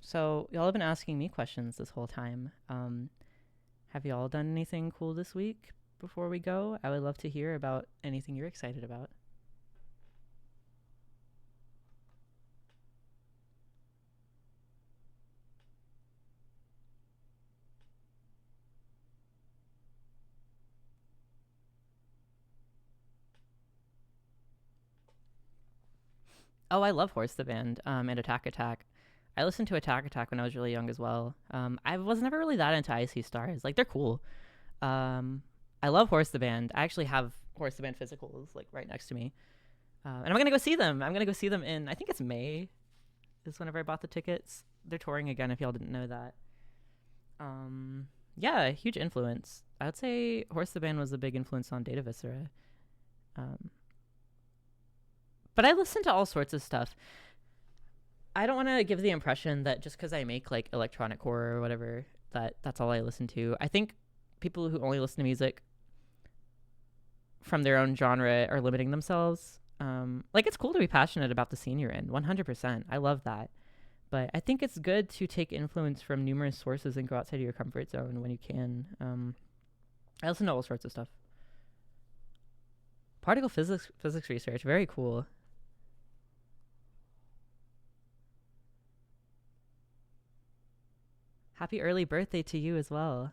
So y'all have been asking me questions this whole time. Have y'all done anything cool this week before we go? I would love to hear about anything you're excited about. Oh, I love Horse the Band and Attack Attack. I listened to Attack Attack when I was really young as well. I was never really that into Icy Stars. Like, they're cool. I love Horse the Band. I actually have Horse the Band physicals like right next to me. And I'm going to go see them. I'm going to go see them in, I think it's May is whenever I bought the tickets. They're touring again if y'all didn't know that. Yeah, huge influence. I would say Horse the Band was a big influence on Data Viscera. But I listen to all sorts of stuff. I don't want to give the impression that just because I make like electronic horror or whatever, that's all I listen to. I think people who only listen to music from their own genre are limiting themselves. Like, it's cool to be passionate about the scene you're in, 100%. I love that. But I think it's good to take influence from numerous sources and go outside of your comfort zone when you can. I listen to all sorts of stuff. Particle physics research, very cool. Happy early birthday to you as well.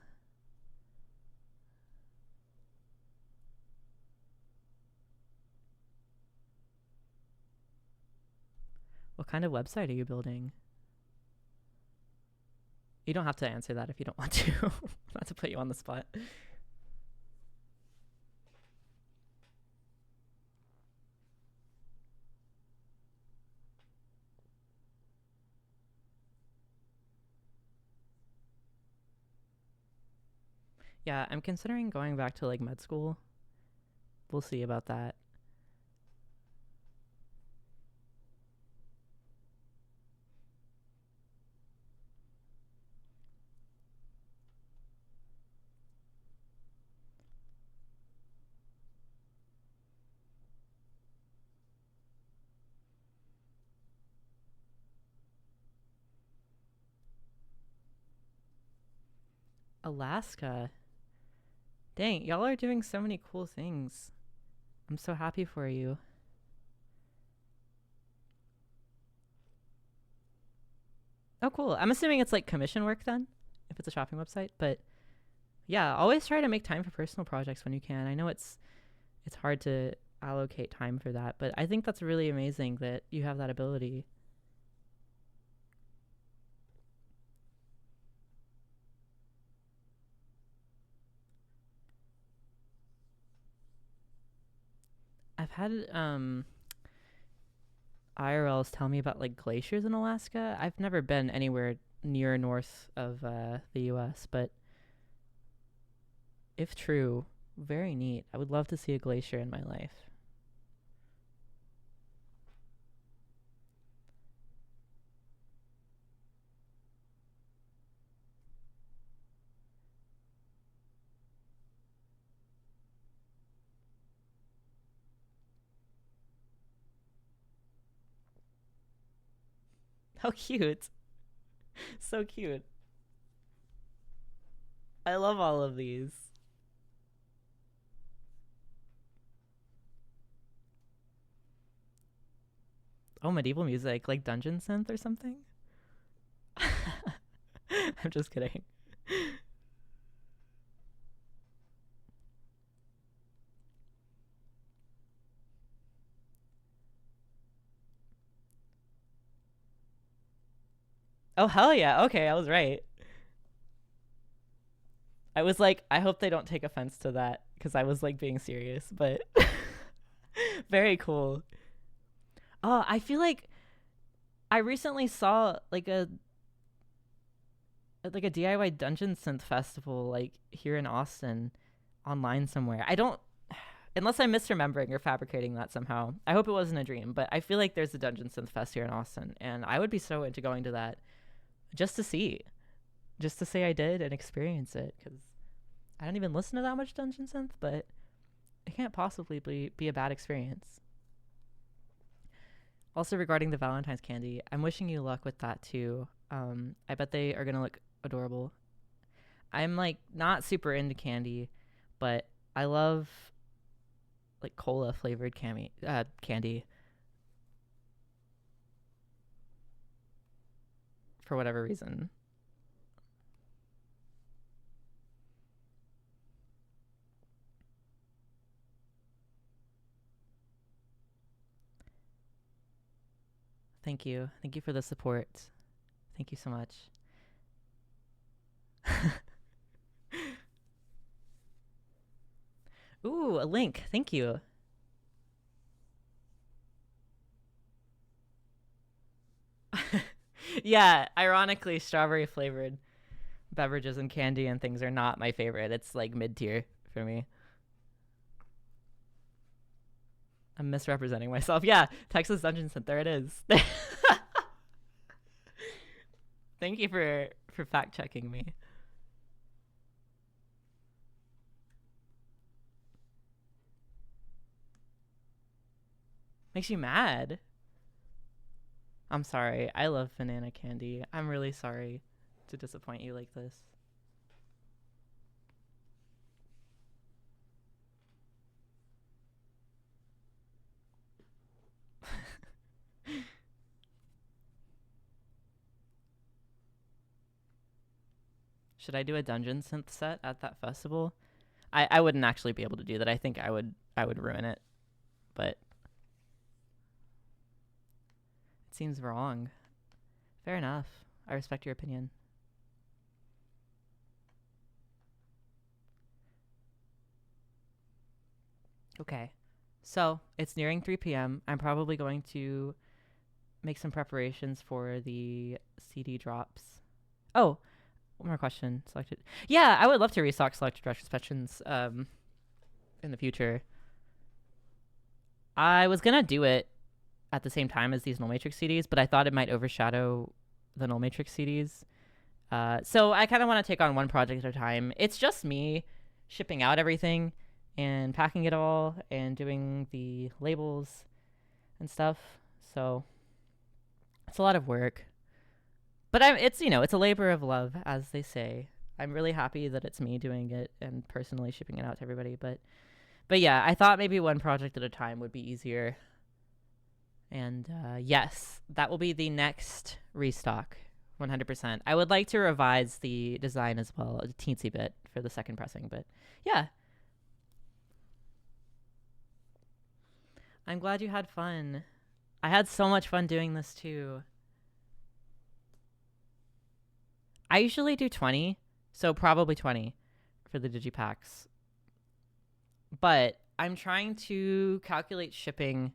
What kind of website are you building? You don't have to answer that if you don't want to. Not to put you on the spot. Yeah, I'm considering going back to like med school. We'll see about that. Alaska. Dang, y'all are doing so many cool things. I'm so happy for you. Oh, cool. I'm assuming it's like commission work then, if it's a shopping website. But yeah, always try to make time for personal projects when you can. I know it's hard to allocate time for that, but I think that's really amazing that you have that ability. I've had IRLs tell me about like glaciers in Alaska. I've never been anywhere near north of the US, but if true, very neat. I would love to see a glacier in my life. How cute. So cute. I love all of these. Oh, medieval music, like dungeon synth or something? I'm just kidding. Oh, hell yeah. Okay, I was right. I was like, I hope they don't take offense to that because I was like being serious, but very cool. Oh, I feel like I recently saw like a DIY dungeon synth festival like here in Austin. online somewhere. I don't, unless I'm misremembering or fabricating that somehow. I hope it wasn't a dream, but I feel like there's a Dungeon Synth Fest here in Austin, and I would be so into going to that just to see, just to say I did and experience it, because I don't even listen to that much Dungeon Synth, but it can't possibly be a bad experience. Also, regarding the Valentine's candy, I'm wishing you luck with that too. I bet they are gonna look adorable. I'm like not super into candy, but I love like cola flavored candy for whatever reason. Thank you. Thank you for the support. Thank you so much. Ooh, a link. Thank you. Yeah, ironically, strawberry flavored beverages and candy and things are not my favorite. It's like mid tier for me. I'm misrepresenting myself. Yeah, Texas Dungeon Synth. There it is. Thank you for fact checking me. Makes you mad. I'm sorry. I love banana candy. I'm really sorry to disappoint you like this. Should I do a Dungeon Synth set at that festival? I wouldn't actually be able to do that. I think I would ruin it. But it seems wrong. Fair enough. I respect your opinion. Okay. So, it's nearing 3 p.m. I'm probably going to make some preparations for the CD drops. Oh, one more question. Selected. Yeah, I would love to restock selected retrospections in the future. I was going to do it at the same time as these Nullmatrix CDs, but I thought it might overshadow the Nullmatrix CDs. So I kind of want to take on one project at a time. It's just me shipping out everything and packing it all and doing the labels and stuff. So it's a lot of work. But it's a labor of love, as they say. I'm really happy that it's me doing it and personally shipping it out to everybody. But yeah, I thought maybe one project at a time would be easier. And yes, that will be the next restock, 100%. I would like to revise the design as well, a teensy bit for the second pressing. But yeah. I'm glad you had fun. I had so much fun doing this too. I usually do 20, so probably 20 for the digipacks. But I'm trying to calculate shipping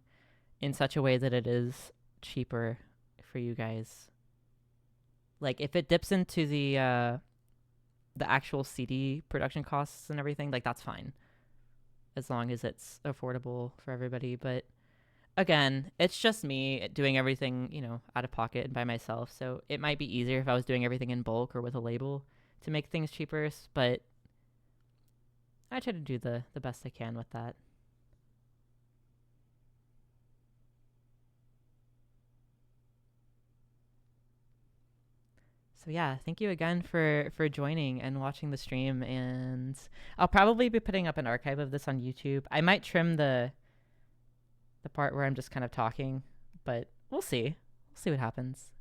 in such a way that it is cheaper for you guys. Like if it dips into the actual CD production costs and everything, like that's fine. As long as it's affordable for everybody. But again, it's just me doing everything, out of pocket and by myself. So it might be easier if I was doing everything in bulk or with a label to make things cheaper. But I try to do the best I can with that. So yeah, thank you again for joining and watching the stream. And I'll probably be putting up an archive of this on YouTube. I might trim the part where I'm just kind of talking, but we'll see. We'll see what happens.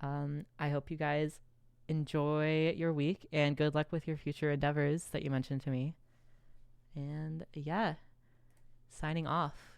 I hope you guys enjoy your week and good luck with your future endeavors that you mentioned to me. And yeah, signing off.